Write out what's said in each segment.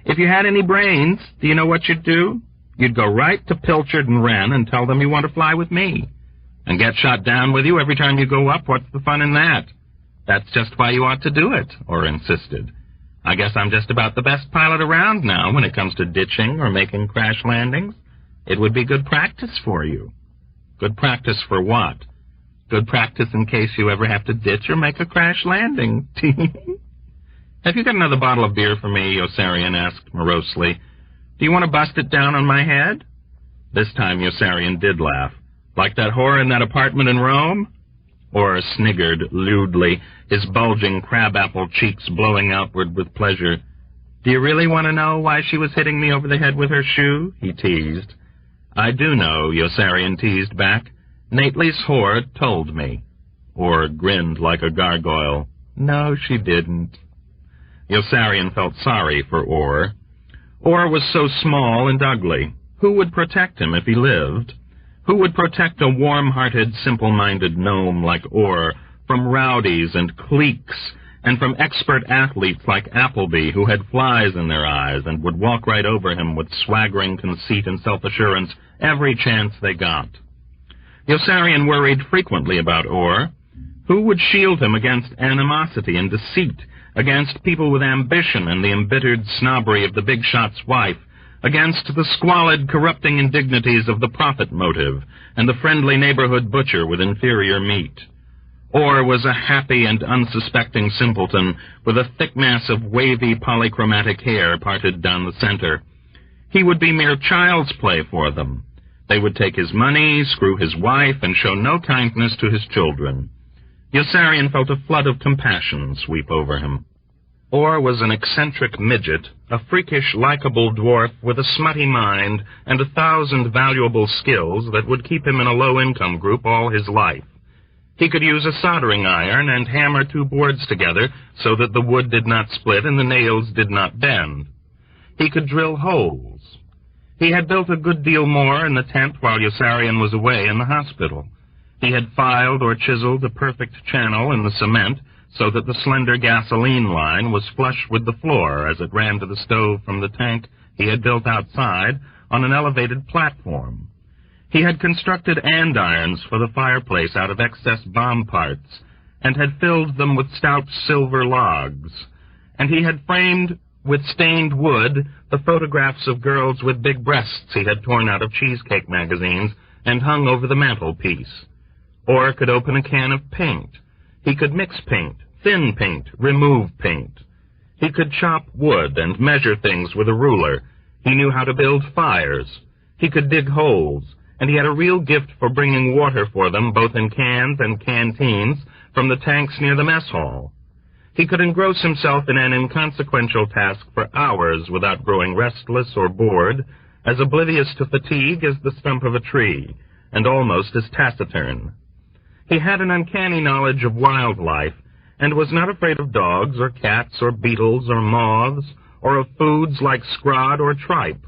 If you had any brains, do you know what you'd do? You'd go right to Pilchard and Wren and tell them you want to fly with me. And get shot down with you every time you go up. What's the fun in that? That's just why you ought to do it, Orr insisted. I guess I'm just about the best pilot around now when it comes to ditching or making crash landings. It would be good practice for you. Good practice for what? Good practice in case you ever have to ditch or make a crash landing. Have you got another bottle of beer for me? Yossarian asked morosely. Do you want to bust it down on my head? This time Yossarian did laugh. Like that whore in that apartment in Rome? Orr sniggered lewdly, his bulging crabapple cheeks blowing outward with pleasure. Do you really want to know why she was hitting me over the head with her shoe? He teased. I do know, Yossarian teased back. Nately's whore told me. Orr grinned like a gargoyle. No, she didn't. Yossarian felt sorry for Orr. Orr was so small and ugly. Who would protect him if he lived? Who would protect a warm-hearted, simple-minded gnome like Orr from rowdies and cliques, and from expert athletes like Appleby who had flies in their eyes and would walk right over him with swaggering conceit and self-assurance every chance they got? Yossarian worried frequently about Orr. Who would shield him against animosity and deceit, against people with ambition and the embittered snobbery of the big shot's wife, against the squalid, corrupting indignities of the profit motive and the friendly neighborhood butcher with inferior meat? Orr was a happy and unsuspecting simpleton with a thick mass of wavy, polychromatic hair parted down the center. He would be mere child's play for them. They would take his money, screw his wife, and show no kindness to his children. Yossarian felt a flood of compassion sweep over him. Orr was an eccentric midget, a freakish, likable dwarf with a smutty mind and 1,000 valuable skills that would keep him in a low-income group all his life. He could use a soldering iron and hammer 2 boards together so that the wood did not split and the nails did not bend. He could drill holes. He had built a good deal more in the tent while Yossarian was away in the hospital. He had filed or chiseled a perfect channel in the cement so that the slender gasoline line was flush with the floor as it ran to the stove from the tank he had built outside on an elevated platform. He had constructed andirons for the fireplace out of excess bomb parts, and had filled them with stout silver logs, and he had framed with stained wood the photographs of girls with big breasts he had torn out of cheesecake magazines and hung over the mantelpiece. Or could open a can of paint. He could mix paint, thin paint, remove paint. He could chop wood and measure things with a ruler. He knew how to build fires. He could dig holes, and he had a real gift for bringing water for them, both in cans and canteens, from the tanks near the mess hall. He could engross himself in an inconsequential task for hours without growing restless or bored, as oblivious to fatigue as the stump of a tree, and almost as taciturn. He had an uncanny knowledge of wildlife, and was not afraid of dogs or cats or beetles or moths, or of foods like scrod or tripe.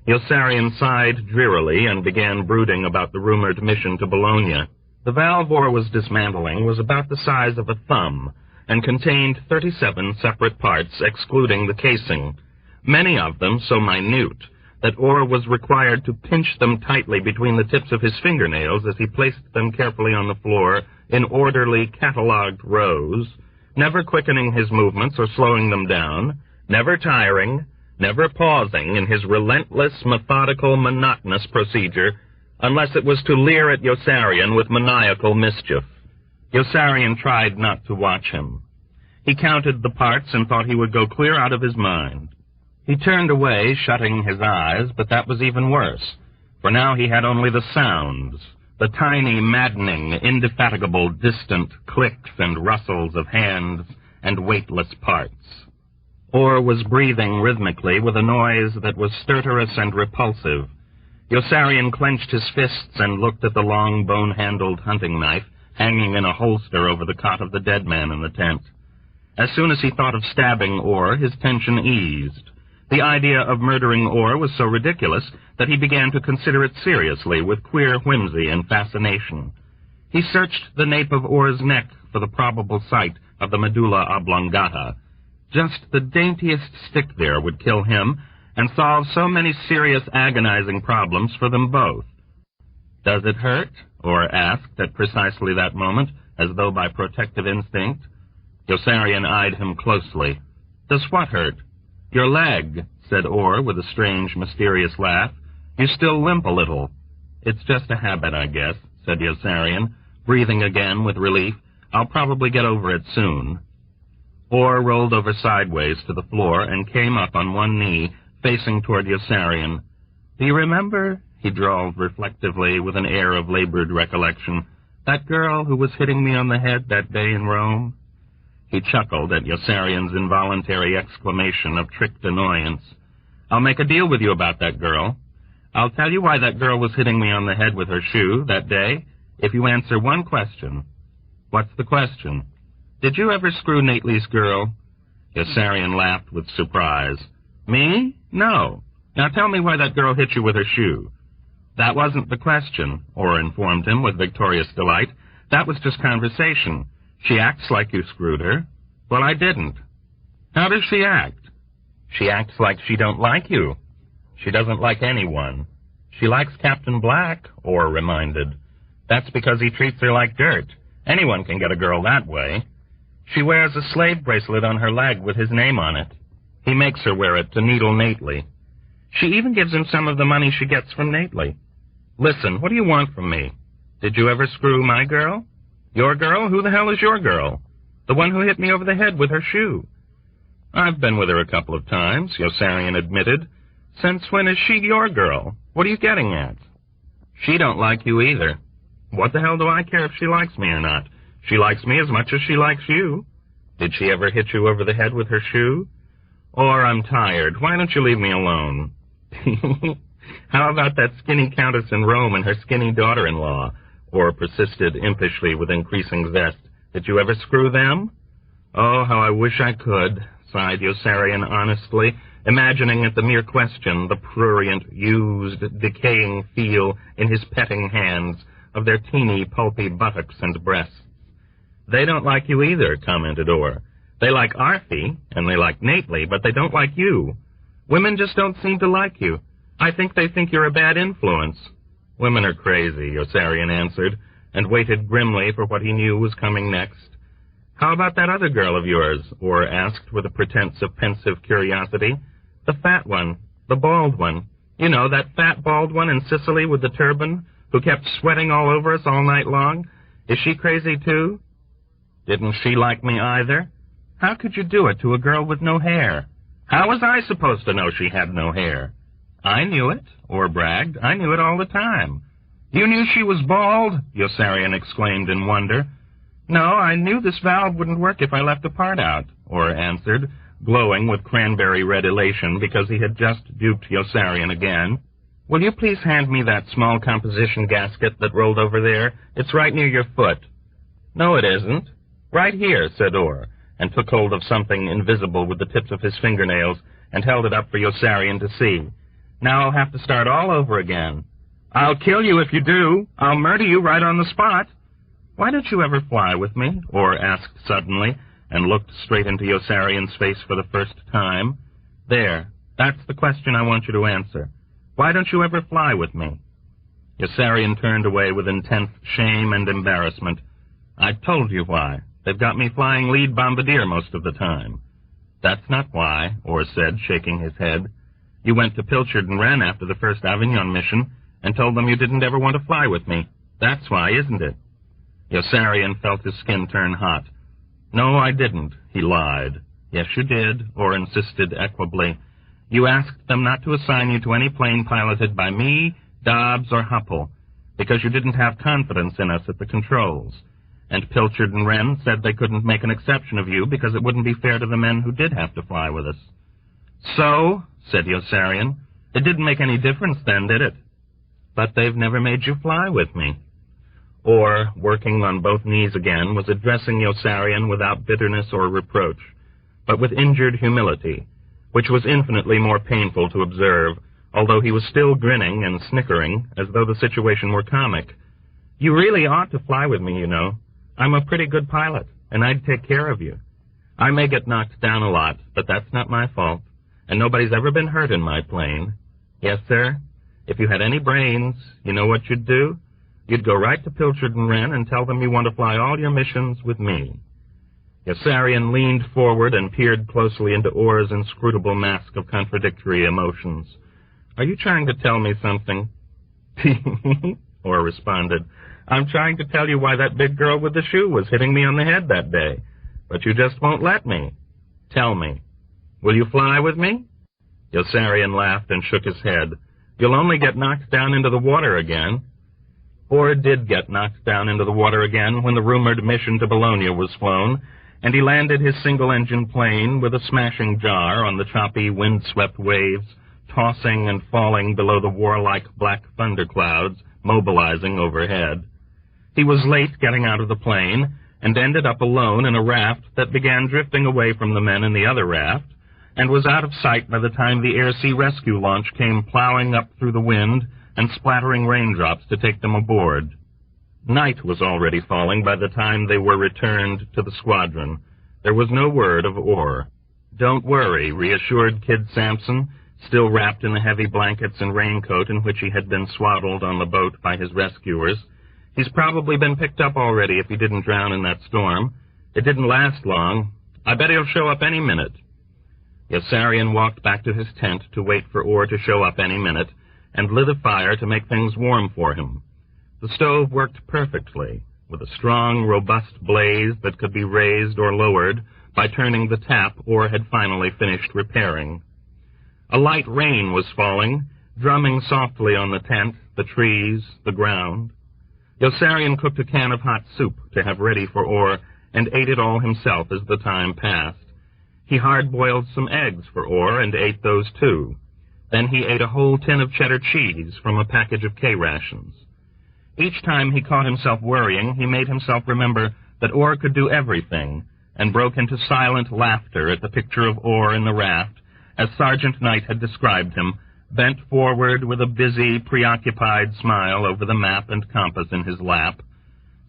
Yossarian sighed drearily and began brooding about the rumored mission to Bologna. The valve Orr was dismantling was about the size of a thumb, and contained 37 separate parts, excluding the casing, many of them so minute that Orr was required to pinch them tightly between the tips of his fingernails as he placed them carefully on the floor in orderly, catalogued rows, never quickening his movements or slowing them down, never tiring, never pausing in his relentless, methodical, monotonous procedure, unless it was to leer at Yossarian with maniacal mischief. Yossarian tried not to watch him. He counted the parts and thought he would go clear out of his mind. He turned away, shutting his eyes, but that was even worse, for now he had only the sounds, the tiny, maddening, indefatigable, distant clicks and rustles of hands and weightless parts. Orr was breathing rhythmically with a noise that was stertorous and repulsive. Yossarian clenched his fists and looked at the long, bone-handled hunting knife hanging in a holster over the cot of the dead man in the tent. As soon as he thought of stabbing Orr, his tension eased. The idea of murdering Orr was so ridiculous that he began to consider it seriously with queer whimsy and fascination. He searched the nape of Orr's neck for the probable site of the medulla oblongata. Just the daintiest stick there would kill him and solve so many serious, agonizing problems for them both. "Does it hurt?" Orr asked at precisely that moment, as though by protective instinct. Yossarian eyed him closely. "Does what hurt?" "Your leg," said Orr with a strange, mysterious laugh. "You still limp a little." "It's just a habit, I guess," said Yossarian, breathing again with relief. "I'll probably get over it soon." Orr rolled over sideways to the floor and came up on one knee, facing toward Yossarian. "Do you remember," he drawled reflectively with an air of labored recollection, "that girl who was hitting me on the head that day in Rome?" He chuckled at Yossarian's involuntary exclamation of tricked annoyance. "I'll make a deal with you about that girl. I'll tell you why that girl was hitting me on the head with her shoe that day, if you answer one question." "What's the question?" "Did you ever screw Nately's girl?" Yossarian laughed with surprise. "Me? No. Now tell me why that girl hit you with her shoe." "That wasn't the question," Orr informed him with victorious delight. "That was just conversation. She acts like you screwed her." "Well, I didn't." "How does she act?" "She acts like she don't like you." "She doesn't like anyone." "She likes Captain Black," Orr reminded. "That's because he treats her like dirt. Anyone can get a girl that way." "She wears a slave bracelet on her leg with his name on it. He makes her wear it to needle Nately. She even gives him some of the money she gets from Nately. Listen, what do you want from me? Did you ever screw my girl?" "Your girl? Who the hell is your girl?" "The one who hit me over the head with her shoe." "I've been with her a couple of times," Yossarian admitted. "Since when is she your girl? What are you getting at?" "She don't like you either." "What the hell do I care if she likes me or not? She likes me as much as she likes you." "Did she ever hit you over the head with her shoe?" "Or I'm tired. Why don't you leave me alone?" "How about that skinny countess in Rome and her skinny daughter-in-law?" Orr persisted impishly with increasing zest. "Did you ever screw them?" "Oh, how I wish I could," sighed Yossarian honestly, imagining at the mere question the prurient, used, decaying feel in his petting hands of their teeny, pulpy buttocks and breasts. "They don't like you either," commented Orr. "They like Arthie, and they like Nately, but they don't like you. Women just don't seem to like you. I think they think you're a bad influence." "Women are crazy," Yossarian answered, and waited grimly for what he knew was coming next. "How about that other girl of yours?" Orr asked with a pretense of pensive curiosity. "The fat one, the bald one. You know, that fat bald one in Sicily with the turban, who kept sweating all over us all night long. Is she crazy too?" "Didn't she like me either?" "How could you do it to a girl with no hair?" "How was I supposed to know she had no hair?" "I knew it," Orr bragged. "I knew it all the time." "You knew she was bald?" Yossarian exclaimed in wonder. "No, I knew this valve wouldn't work if I left a part out," Orr answered, glowing with cranberry-red elation because he had just duped Yossarian again. "Will you please hand me that small composition gasket that rolled over there? It's right near your foot." "No, it isn't." "Right here," said Orr, and took hold of something invisible with the tips of his fingernails and held it up for Yossarian to see. "Now I'll have to start all over again." "I'll kill you if you do. I'll murder you right on the spot." "Why don't you ever fly with me?" Orr asked suddenly, and looked straight into Yossarian's face for the first time. "There, that's the question I want you to answer. Why don't you ever fly with me?" Yossarian turned away with intense shame and embarrassment. "I told you why. They've got me flying lead bombardier most of the time." "That's not why," Orr said, shaking his head. "You went to Pilchard and Wren after the first Avignon mission and told them you didn't ever want to fly with me. That's why, isn't it?" Yossarian felt his skin turn hot. "No, I didn't," he lied. "Yes, you did," Orr insisted equably. "You asked them not to assign you to any plane piloted by me, Dobbs, or Huppel, because you didn't have confidence in us at the controls. And Pilchard and Wren said they couldn't make an exception of you because it wouldn't be fair to the men who did have to fly with us." "So," said Yossarian, "it didn't make any difference then, did it?" "But they've never made you fly with me." Orr, working on both knees again, was addressing Yossarian without bitterness or reproach, but with injured humility, which was infinitely more painful to observe, although he was still grinning and snickering as though the situation were comic. "You really ought to fly with me, you know. I'm a pretty good pilot, and I'd take care of you." I may get knocked down a lot, but that's not my fault, and nobody's ever been hurt in my plane. Yes, sir? If you had any brains, you know what you'd do? You'd go right to Pilchard and Wren and tell them you want to fly all your missions with me." Yossarian leaned forward and peered closely into Orr's inscrutable mask of contradictory emotions. "Are you trying to tell me something?" Orr responded. "I'm trying to tell you why that big girl with the shoe was hitting me on the head that day. But you just won't let me. Tell me. Will you fly with me?" Yossarian laughed and shook his head. "You'll only get knocked down into the water again." Orr did get knocked down into the water again when the rumored mission to Bologna was flown, and he landed his single-engine plane with a smashing jar on the choppy, wind-swept waves, tossing and falling below the warlike black thunderclouds mobilizing overhead. He was late getting out of the plane, and ended up alone in a raft that began drifting away from the men in the other raft, and was out of sight by the time the air-sea rescue launch came plowing up through the wind and splattering raindrops to take them aboard. Night was already falling by the time they were returned to the squadron. There was no word of Orr. "Don't worry," reassured Kid Sampson, still wrapped in the heavy blankets and raincoat in which he had been swaddled on the boat by his rescuers. "He's probably been picked up already if he didn't drown in that storm. It didn't last long. I bet he'll show up any minute." Yossarian walked back to his tent to wait for Orr to show up any minute, and lit a fire to make things warm for him. The stove worked perfectly, with a strong, robust blaze that could be raised or lowered by turning the tap Orr had finally finished repairing. A light rain was falling, drumming softly on the tent, the trees, the ground. Yossarian cooked a can of hot soup to have ready for Orr, and ate it all himself as the time passed. He hard-boiled some eggs for Orr, and ate those too. Then he ate a whole tin of cheddar cheese from a package of K-rations. Each time he caught himself worrying, he made himself remember that Orr could do everything, and broke into silent laughter at the picture of Orr in the raft, as Sergeant Knight had described him, bent forward with a busy, preoccupied smile over the map and compass in his lap,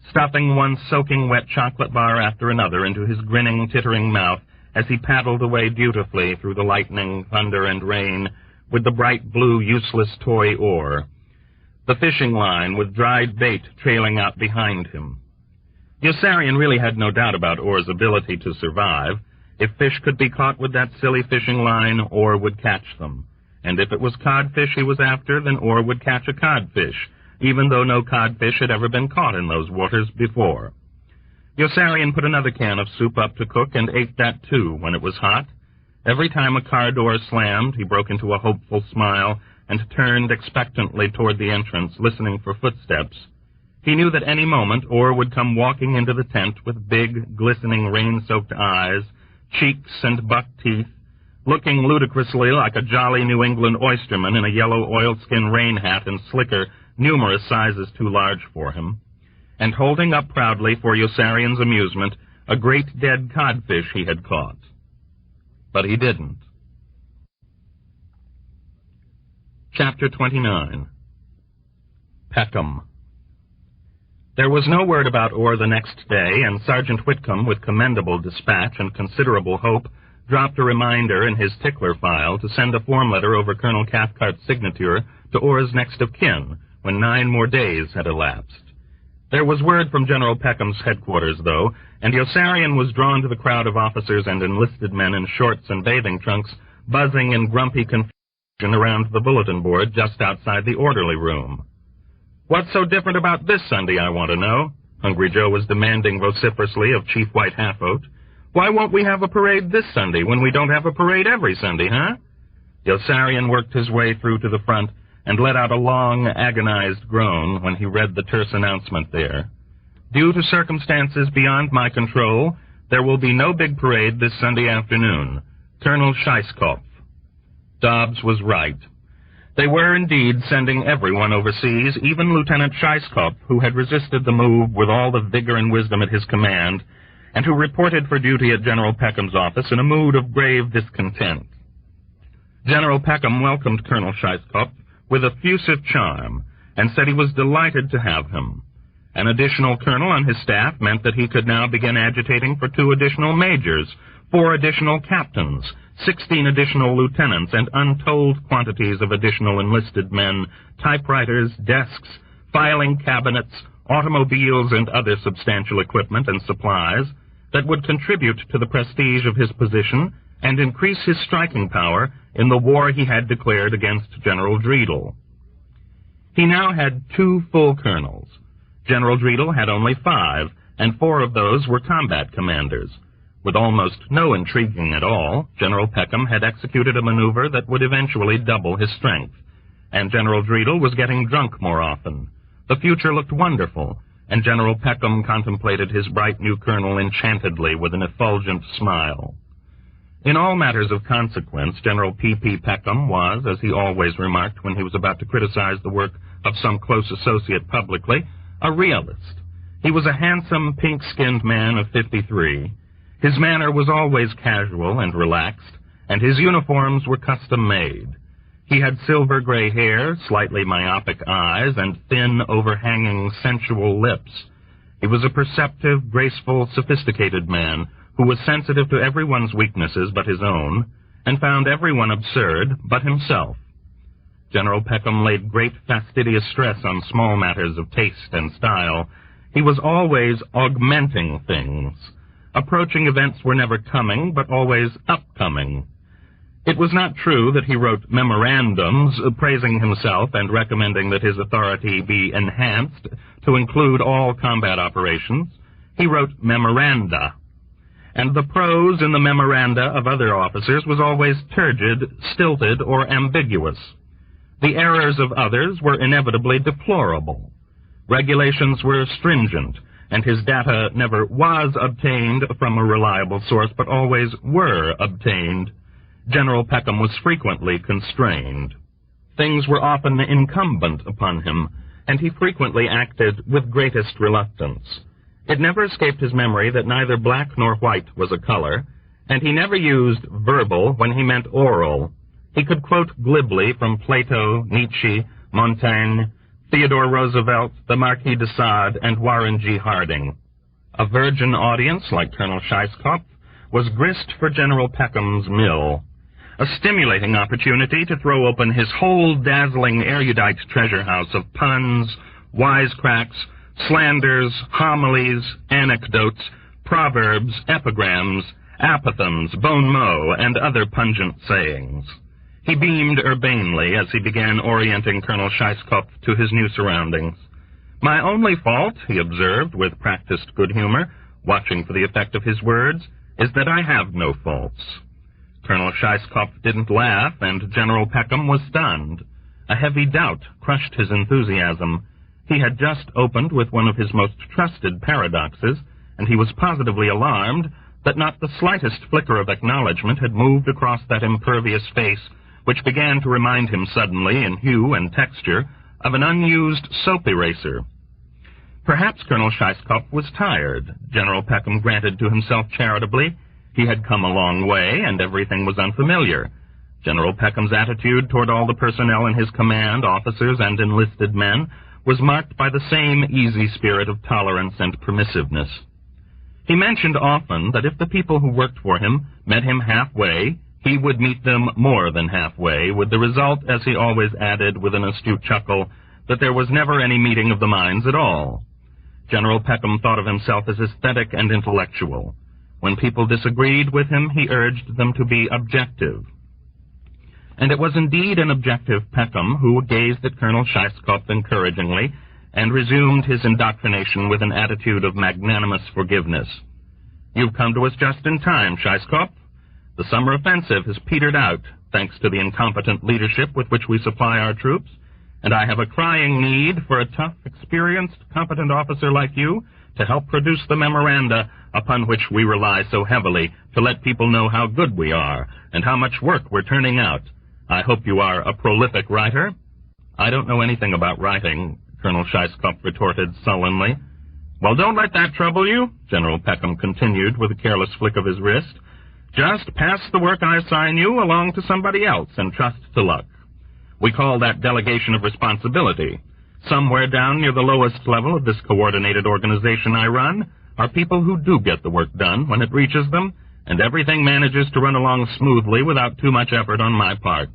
stuffing one soaking wet chocolate bar after another into his grinning, tittering mouth as he paddled away dutifully through the lightning, thunder, and rain with the bright blue, useless toy oar, the fishing line with dried bait trailing out behind him. Yossarian really had no doubt about Orr's ability to survive. If fish could be caught with that silly fishing line, Orr would catch them. And if it was codfish he was after, then Orr would catch a codfish, even though no codfish had ever been caught in those waters before. Yossarian put another can of soup up to cook and ate that too when it was hot. Every time a car door slammed, he broke into a hopeful smile and turned expectantly toward the entrance, listening for footsteps. He knew that any moment Orr would come walking into the tent with big, glistening, rain-soaked eyes, cheeks and buck teeth, looking ludicrously like a jolly New England oysterman in a yellow oilskin rain hat and slicker numerous sizes too large for him, and holding up proudly for Yossarian's amusement a great dead codfish he had caught. But he didn't. Chapter 29. Peckham. There was no word about Orr the next day, and Sergeant Whitcomb, with commendable dispatch and considerable hope, dropped a reminder in his tickler file to send a form letter over Colonel Cathcart's signature to Orr's next of kin, when 9 more days had elapsed. There was word from General Peckham's headquarters, though, and Yossarian was drawn to the crowd of officers and enlisted men in shorts and bathing trunks, buzzing in grumpy confusion around the bulletin board just outside the orderly room. "What's so different about this Sunday, I want to know?" Hungry Joe was demanding vociferously of Chief White Half-Oat. "Why won't we have a parade this Sunday when we don't have a parade every Sunday, huh?" Yossarian worked his way through to the front and let out a long, agonized groan when he read the terse announcement there. "Due to circumstances beyond my control, there will be no big parade this Sunday afternoon. Colonel Scheisskopf." Dobbs was right. They were indeed sending everyone overseas, even Lieutenant Scheisskopf, who had resisted the move with all the vigor and wisdom at his command, and who reported for duty at General Peckham's office in a mood of grave discontent. General Peckham welcomed Colonel Scheisskopf with effusive charm, and said he was delighted to have him. An additional colonel on his staff meant that he could now begin agitating for 2 additional majors, 4 additional captains, 16 additional lieutenants, and untold quantities of additional enlisted men, typewriters, desks, filing cabinets, automobiles, and other substantial equipment and supplies that would contribute to the prestige of his position and increase his striking power in the war he had declared against General Dreedel. He now had 2 full colonels. General Dreedel had only 5, and 4 of those were combat commanders. With almost no intriguing at all, General Peckham had executed a maneuver that would eventually double his strength, and General Dreedel was getting drunk more often. The future looked wonderful, and General Peckham contemplated his bright new colonel enchantedly with an effulgent smile. In all matters of consequence, General P.P. Peckham was, as he always remarked when he was about to criticize the work of some close associate publicly, a realist. He was a handsome, pink-skinned man of 53. His manner was always casual and relaxed, and his uniforms were custom-made. He had silver-gray hair, slightly myopic eyes, and thin, overhanging, sensual lips. He was a perceptive, graceful, sophisticated man who was sensitive to everyone's weaknesses but his own, and found everyone absurd but himself. General Peckham laid great fastidious stress on small matters of taste and style. He was always augmenting things. Approaching events were never coming, but always upcoming. It was not true that he wrote memorandums praising himself and recommending that his authority be enhanced to include all combat operations. He wrote memoranda, and the prose in the memoranda of other officers was always turgid, stilted, or ambiguous. The errors of others were inevitably deplorable. Regulations were stringent, and his data never was obtained from a reliable source, but always were obtained. General Peckham was frequently constrained. Things were often incumbent upon him, and he frequently acted with greatest reluctance. It never escaped his memory that neither black nor white was a color, and he never used verbal when he meant oral. He could quote glibly from Plato, Nietzsche, Montaigne, Theodore Roosevelt, the Marquis de Sade, and Warren G. Harding. A virgin audience, like Colonel Scheisskopf, was grist for General Peckham's mill. A stimulating opportunity to throw open his whole dazzling erudite treasure house of puns, wisecracks, slanders, homilies, anecdotes, proverbs, epigrams, apothegms, bon mots, and other pungent sayings. He beamed urbanely as he began orienting Colonel Scheisskopf to his new surroundings. "My only fault," he observed with practiced good humor, watching for the effect of his words, "is that I have no faults." Colonel Scheisskopf didn't laugh, and General Peckham was stunned. A heavy doubt crushed his enthusiasm. He had just opened with one of his most trusted paradoxes, and he was positively alarmed that not the slightest flicker of acknowledgment had moved across that impervious face, which began to remind him suddenly, in hue and texture, of an unused soap eraser. Perhaps Colonel Scheisskopf was tired. General Peckham granted to himself charitably. He had come a long way, and everything was unfamiliar. General Peckham's attitude toward all the personnel in his command, officers and enlisted men, was marked by the same easy spirit of tolerance and permissiveness. He mentioned often that if the people who worked for him met him halfway, he would meet them more than halfway, with the result, as he always added with an astute chuckle, that there was never any meeting of the minds at all. General Peckham thought of himself as aesthetic and intellectual. When people disagreed with him, he urged them to be objective. And it was indeed an objective Peckham who gazed at Colonel Scheisskopf encouragingly and resumed his indoctrination with an attitude of magnanimous forgiveness. "You've come to us just in time, Scheisskopf. The summer offensive has petered out, thanks to the incompetent leadership with which we supply our troops, and I have a crying need for a tough, experienced, competent officer like you to help produce the memoranda upon which we rely so heavily to let people know how good we are and how much work we're turning out. I hope you are a prolific writer." "I don't know anything about writing," Colonel Scheisskopf retorted sullenly. "Well, don't let that trouble you," General Peckham continued with a careless flick of his wrist. "Just pass the work I assign you along to somebody else and trust to luck. We call that delegation of responsibility. Somewhere down near the lowest level of this coordinated organization I run are people who do get the work done when it reaches them, and everything manages to run along smoothly without too much effort on my part.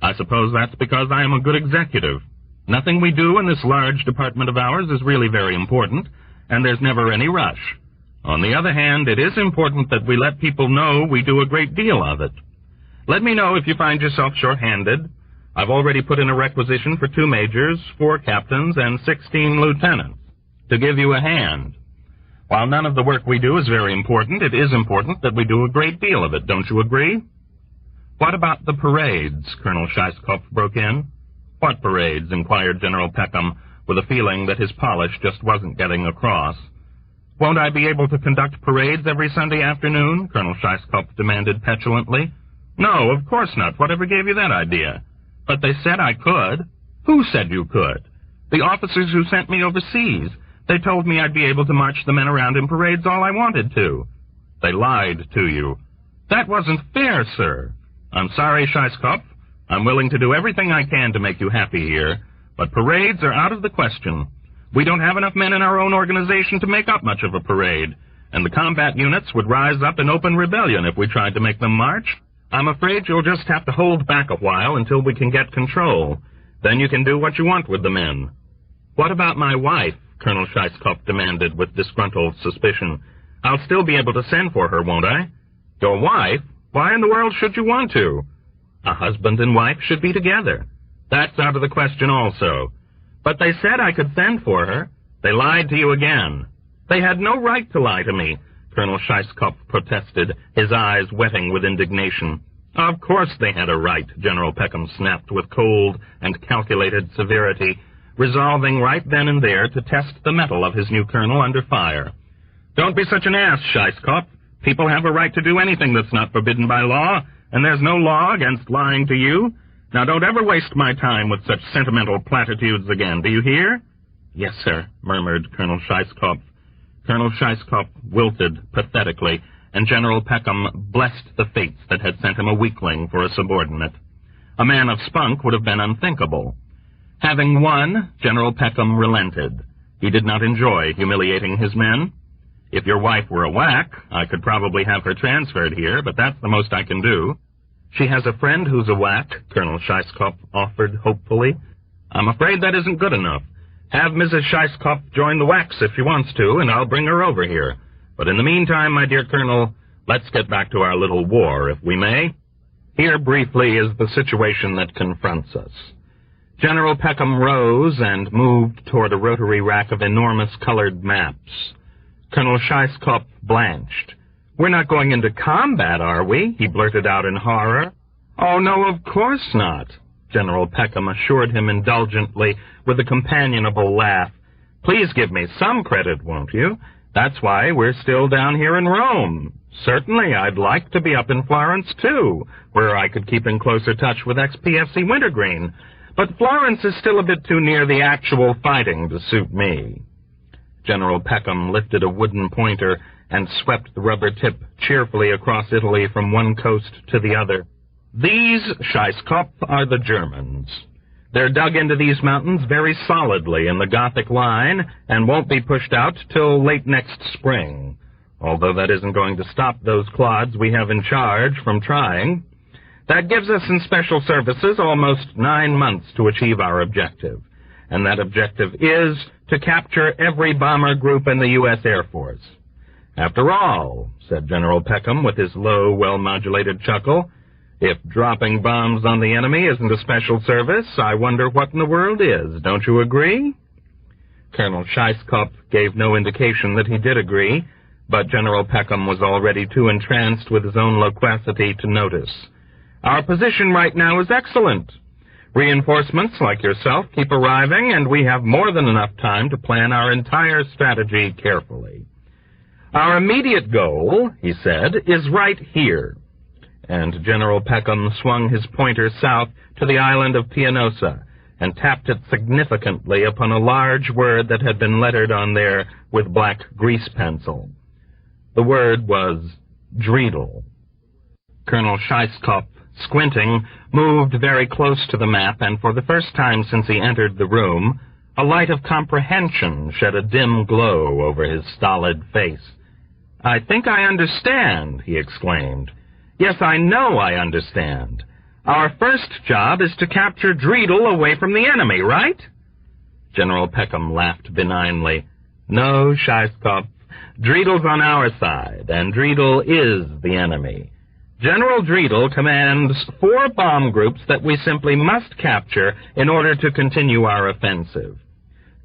I suppose that's because I am a good executive. Nothing we do in this large department of ours is really very important, and there's never any rush. On the other hand, it is important that we let people know we do a great deal of it. Let me know if you find yourself short-handed. I've already put in a requisition for 2 majors, 4 captains, and 16 lieutenants to give you a hand. While none of the work we do is very important, it is important that we do a great deal of it, don't you agree? What about the parades? Colonel Scheisskopf broke in. What parades? Inquired General Peckham, with a feeling that his polish just wasn't getting across. Won't I be able to conduct parades every Sunday afternoon? Colonel Scheisskopf demanded petulantly. No, of course not. Whatever gave you that idea? But they said I could. Who said you could? The officers who sent me overseas. They told me I'd be able to march the men around in parades all I wanted to. They lied to you. That wasn't fair, sir. I'm sorry, Scheisskopf. I'm willing to do everything I can to make you happy here, but parades are out of the question. We don't have enough men in our own organization to make up much of a parade, and the combat units would rise up in open rebellion if we tried to make them march. I'm afraid you'll just have to hold back a while until we can get control. Then you can do what you want with the men. What about my wife? Colonel Scheisskopf demanded with disgruntled suspicion. I'll still be able to send for her, won't I? Your wife? Why in the world should you want to? A husband and wife should be together. That's out of the question also. But they said I could send for her. They lied to you again. They had no right to lie to me, Colonel Scheisskopf protested, his eyes wetting with indignation. Of course they had a right, General Peckham snapped with cold and calculated severity, resolving right then and there to test the mettle of his new colonel under fire. Don't be such an ass, Scheisskopf. People have a right to do anything that's not forbidden by law, and there's no law against lying to you. Now don't ever waste my time with such sentimental platitudes again, do you hear? Yes, sir, murmured Colonel Scheisskopf. Colonel Scheisskopf wilted pathetically, and General Peckham blessed the fates that had sent him a weakling for a subordinate. A man of spunk would have been unthinkable. Having won, General Peckham relented. He did not enjoy humiliating his men. If your wife were a whack, I could probably have her transferred here, but that's the most I can do. She has a friend who's a whack, Colonel Scheisskopf offered hopefully. I'm afraid that isn't good enough. Have Mrs. Scheisskopf join the whacks if she wants to, and I'll bring her over here. But in the meantime, my dear Colonel, let's get back to our little war, if we may. Here briefly is the situation that confronts us. General Peckham rose and moved toward a rotary rack of enormous colored maps. Colonel Scheisskopf blanched. We're not going into combat, are we? He blurted out in horror. Oh, no, of course not, General Peckham assured him indulgently with a companionable laugh. Please give me some credit, won't you? That's why we're still down here in Rome. Certainly, I'd like to be up in Florence, too, where I could keep in closer touch with ex-PFC Wintergreen. But Florence is still a bit too near the actual fighting to suit me. General Peckham lifted a wooden pointer and swept the rubber tip cheerfully across Italy from one coast to the other. These, Scheisskopf, are the Germans. They're dug into these mountains very solidly in the Gothic line and won't be pushed out till late next spring, although that isn't going to stop those clods we have in charge from trying. That gives us in special services almost 9 months to achieve our objective, and that objective is to capture every bomber group in the U.S. Air Force. After all, said General Peckham with his low, well-modulated chuckle, if dropping bombs on the enemy isn't a special service, I wonder what in the world is. Don't you agree? Colonel Scheisskopf gave no indication that he did agree, but General Peckham was already too entranced with his own loquacity to notice. Our position right now is excellent. Reinforcements like yourself keep arriving, and we have more than enough time to plan our entire strategy carefully. Our immediate goal, he said, is right here. And General Peckham swung his pointer south to the island of Pianosa and tapped it significantly upon a large word that had been lettered on there with black grease pencil. The word was Dreidel. Colonel Scheisskopf, squinting, moved very close to the map, and for the first time since he entered the room, A light of comprehension shed a dim glow over his stolid face. "I think I understand," he exclaimed. "Yes, I know I understand. Our first job is to capture Dreidel away from the enemy, right?" General Peckham laughed benignly. "No, Scheisskopf. Dreidel's on our side, and Dreidel is the enemy. General Dreidel commands 4 bomb groups that we simply must capture in order to continue our offensive.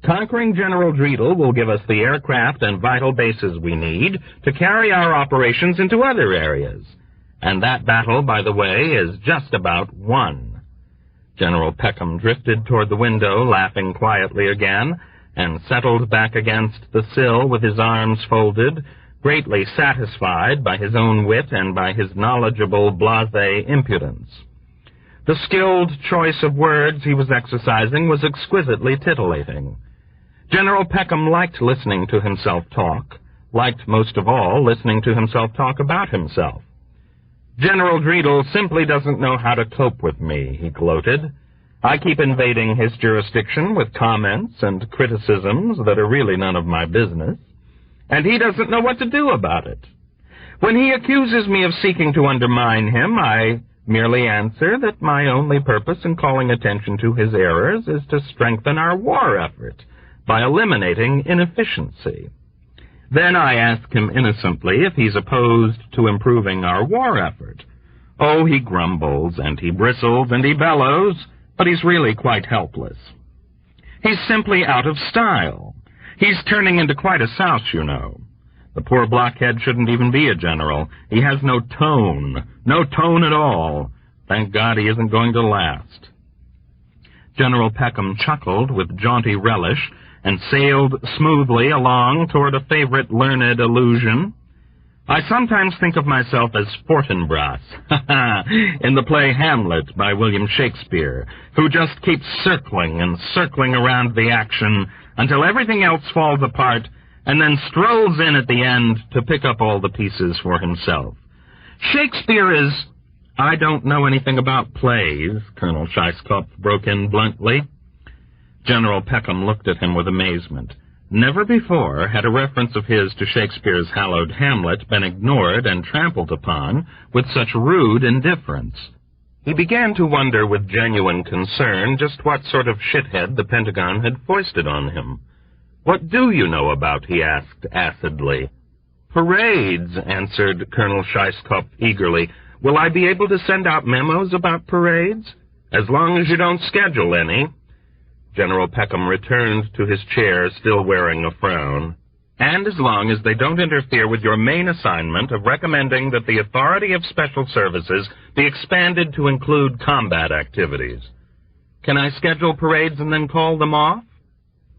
Conquering General Dreidel will give us the aircraft and vital bases we need to carry our operations into other areas. And that battle, by the way, is just about won." General Peckham drifted toward the window, laughing quietly again, and settled back against the sill with his arms folded, greatly satisfied by his own wit and by his knowledgeable blasé impudence. The skilled choice of words he was exercising was exquisitely titillating. General Peckham liked listening to himself talk, liked most of all listening to himself talk about himself. "General Dreidel simply doesn't know how to cope with me," he gloated. "I keep invading his jurisdiction with comments and criticisms that are really none of my business, and he doesn't know what to do about it. When he accuses me of seeking to undermine him, I merely answer that my only purpose in calling attention to his errors is to strengthen our war effort by eliminating inefficiency. Then I ask him innocently if he's opposed to improving our war effort. Oh, he grumbles, and he bristles, and he bellows, but he's really quite helpless. He's simply out of style. He's turning into quite a souse, you know. The poor blockhead shouldn't even be a general. He has no tone at all. Thank God he isn't going to last." General Peckham chuckled with jaunty relish and sailed smoothly along toward a favorite learned allusion. "I sometimes think of myself as Fortinbras, in the play Hamlet by William Shakespeare, who just keeps circling and circling around the action until everything else falls apart, and then strolls in at the end to pick up all the pieces for himself. Shakespeare is—" "I don't know anything about plays," Colonel Scheisskopf broke in bluntly. General Peckham looked at him with amazement. Never before had a reference of his to Shakespeare's hallowed Hamlet been ignored and trampled upon with such rude indifference. He began to wonder with genuine concern just what sort of shithead the Pentagon had foisted on him. "What do you know about?" he asked acidly. "Parades," answered Colonel Scheisskopf eagerly. "Will I be able to send out memos about parades? As long as you don't schedule any." General Peckham returned to his chair, still wearing a frown. "And as long as they don't interfere with your main assignment of recommending that the authority of special services be expanded to include combat activities. Can I schedule parades and then call them off?"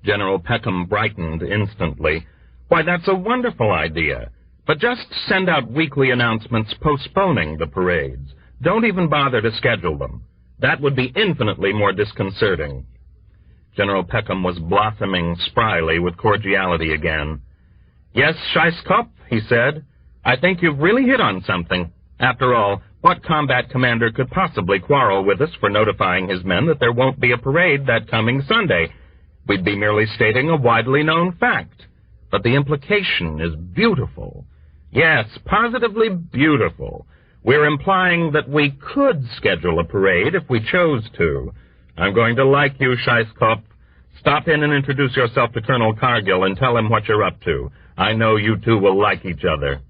General Peckham brightened instantly. "Why, that's a wonderful idea. But just send out weekly announcements postponing the parades. Don't even bother to schedule them. That would be infinitely more disconcerting." General Peckham was blossoming spryly with cordiality again. "Yes, Scheisskopf," he said, "I think you've really hit on something. After all, what combat commander could possibly quarrel with us for notifying his men that there won't be a parade that coming Sunday? We'd be merely stating a widely known fact. But the implication is beautiful. Yes, positively beautiful. We're implying that we could schedule a parade if we chose to. I'm going to like you, Scheisskopf. Stop in and introduce yourself to Colonel Cargill and tell him what you're up to. I know you two will like each other."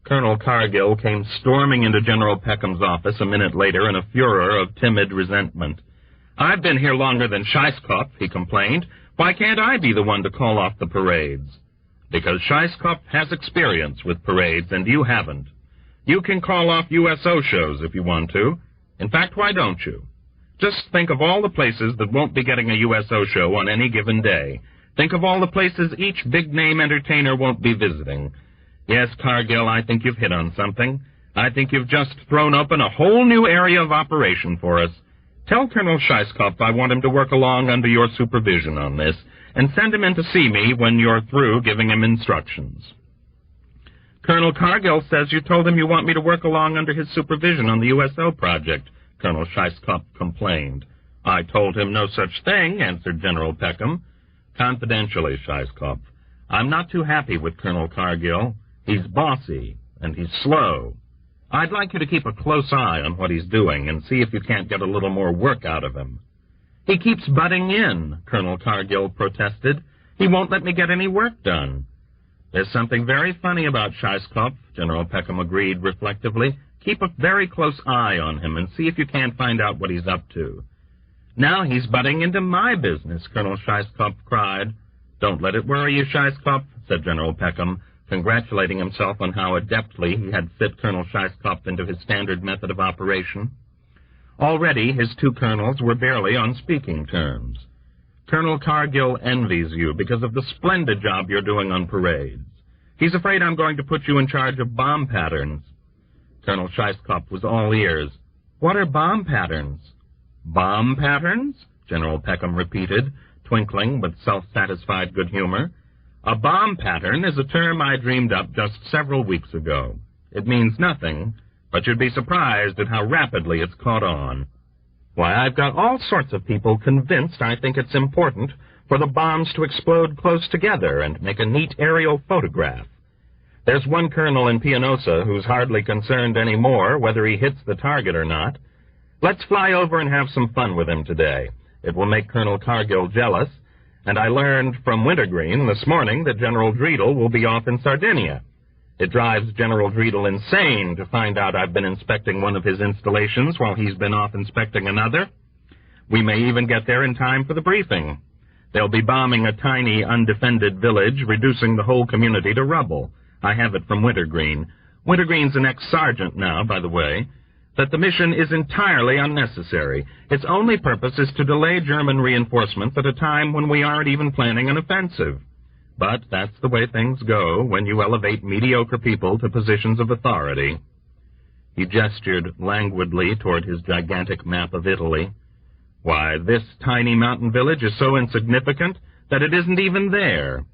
Colonel Cargill came storming into General Peckham's office a minute later in a furor of timid resentment. "I've been here longer than Scheisskopf," he complained. "Why can't I be the one to call off the parades?" "Because Scheisskopf has experience with parades and you haven't. You can call off USO shows if you want to. In fact, why don't you? Just think of all the places that won't be getting a USO show on any given day. Think of all the places each big-name entertainer won't be visiting. Yes, Cargill, I think you've hit on something. I think you've just thrown open a whole new area of operation for us. Tell Colonel Scheisskopf I want him to work along under your supervision on this, and send him in to see me when you're through giving him instructions." "Colonel Cargill says you told him you want me to work along under his supervision on the USO project," Colonel Scheisskopf complained. I told him no such thing, answered General Peckham. Confidentially, Scheisskopf, I'm not too happy with Colonel Cargill. He's bossy, and he's slow. I'd like you to keep a close eye on what he's doing and see if you can't get a little more work out of him. He keeps butting in, Colonel Cargill protested. He won't let me get any work done. There's something very funny about Scheisskopf, General Peckham agreed reflectively. Keep a very close eye on him and see if you can't find out what he's up to. Now he's butting into my business, Colonel Scheisskopf cried. Don't let it worry you, Scheisskopf, said General Peckham, congratulating himself on how adeptly he had fit Colonel Scheisskopf into his standard method of operation. Already his two colonels were barely on speaking terms. Colonel Cargill envies you because of the splendid job you're doing on parades. He's afraid I'm going to put you in charge of bomb patterns. Colonel Scheisskopf was all ears. What are bomb patterns? Bomb patterns? General Peckham repeated, twinkling with self-satisfied good humor. A bomb pattern is a term I dreamed up just several weeks ago. It means nothing, but you'd be surprised at how rapidly it's caught on. Why, I've got all sorts of people convinced I think it's important for the bombs to explode close together and make a neat aerial photograph. There's one colonel in Pianosa who's hardly concerned anymore whether he hits the target or not. Let's fly over and have some fun with him today. It will make Colonel Cargill jealous, and I learned from Wintergreen this morning that General Dreidel will be off in Sardinia. It drives General Dreidel insane to find out I've been inspecting one of his installations while he's been off inspecting another. We may even get there in time for the briefing. They'll be bombing a tiny, undefended village, reducing the whole community to rubble. I have it from Wintergreen. Wintergreen's an ex-sergeant now, by the way. That the mission is entirely unnecessary. Its only purpose is to delay German reinforcements at a time when we aren't even planning an offensive. But that's the way things go when you elevate mediocre people to positions of authority. He gestured languidly toward his gigantic map of Italy. Why, this tiny mountain village is so insignificant that it isn't even there.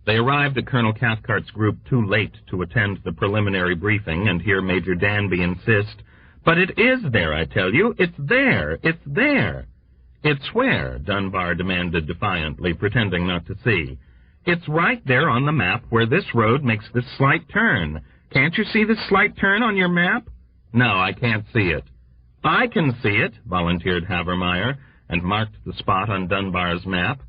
They arrived at Colonel Cathcart's group too late to attend the preliminary briefing and hear Major Danby insist, "But it is there, I tell you. It's there. It's there." "It's where?" Dunbar demanded defiantly, pretending not to see. "It's right there on the map where this road makes this slight turn. Can't you see this slight turn on your map?" "No, I can't see it." "I can see it," volunteered Havermeyer, and marked the spot on Dunbar's map.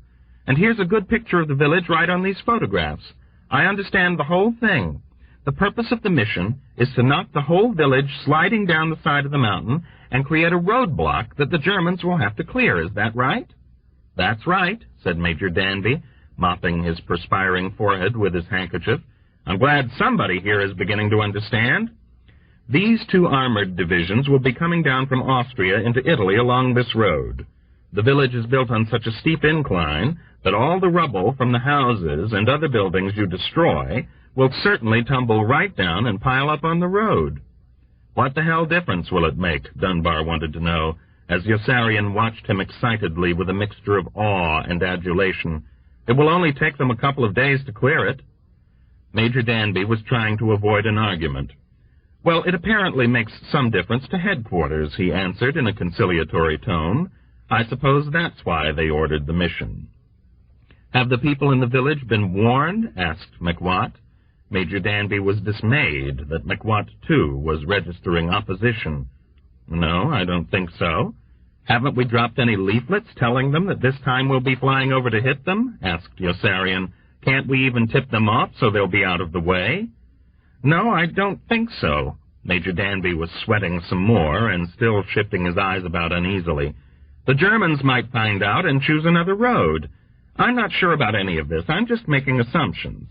"And here's a good picture of the village right on these photographs. I understand the whole thing. The purpose of the mission is to knock the whole village sliding down the side of the mountain and create a roadblock that the Germans will have to clear. Is that right?" "That's right," said Major Danby, mopping his perspiring forehead with his handkerchief. "I'm glad somebody here is beginning to understand. These two armored divisions will be coming down from Austria into Italy along this road. The village is built on such a steep incline that all the rubble from the houses and other buildings you destroy will certainly tumble right down and pile up on the road." "What the hell difference will it make?" Dunbar wanted to know, as Yossarian watched him excitedly with a mixture of awe and adulation. "It will only take them a couple of days to clear it." Major Danby was trying to avoid an argument. "Well, it apparently makes some difference to headquarters," he answered in a conciliatory tone. "I suppose that's why they ordered the mission." "Have the people in the village been warned?" asked McWatt. Major Danby was dismayed that McWatt, too, was registering opposition. "No, I don't think so." "Haven't we dropped any leaflets telling them that this time we'll be flying over to hit them?" asked Yossarian. "Can't we even tip them off so they'll be out of the way?" "No, I don't think so." Major Danby was sweating some more and still shifting his eyes about uneasily. "The Germans might find out and choose another road. I'm not sure about any of this. I'm just making assumptions."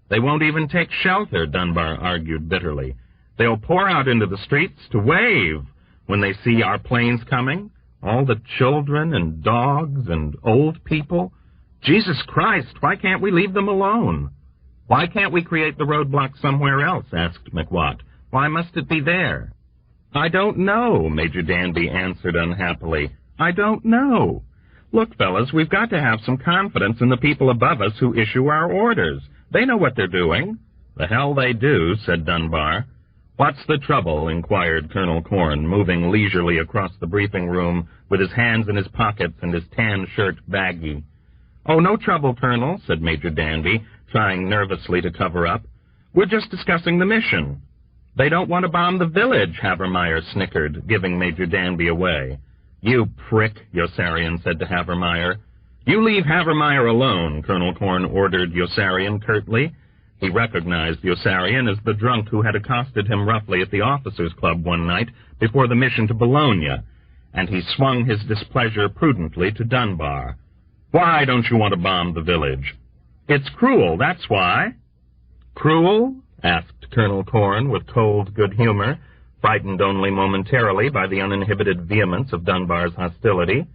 "They won't even take shelter," Dunbar argued bitterly. "They'll pour out into the streets to wave when they see our planes coming. All the children and dogs and old people. Jesus Christ, why can't we leave them alone?" "Why can't we create the roadblock somewhere else?" asked McWatt. "Why must it be there?" "I don't know," Major Danby answered unhappily. "I don't know. Look, fellas, we've got to have some confidence in the people above us who issue our orders. They know what they're doing." "The hell they do," said Dunbar. "What's the trouble?" inquired Colonel Corn, moving leisurely across the briefing room with his hands in his pockets and his tan shirt baggy. "Oh, no trouble, Colonel," said Major Danby, trying nervously to cover up. "We're just discussing the mission." "They don't want to bomb the village," Havermeyer snickered, giving Major Danby away. "You prick," Yossarian said to Havermeyer. "You leave Havermeyer alone," Colonel Corn ordered Yossarian curtly. He recognized Yossarian as the drunk who had accosted him roughly at the officers' club one night before the mission to Bologna, and he swung his displeasure prudently to Dunbar. "Why don't you want to bomb the village?" "It's cruel, that's why." "Cruel?" asked Colonel Corn with cold good humor, frightened only momentarily by the uninhibited vehemence of Dunbar's hostility.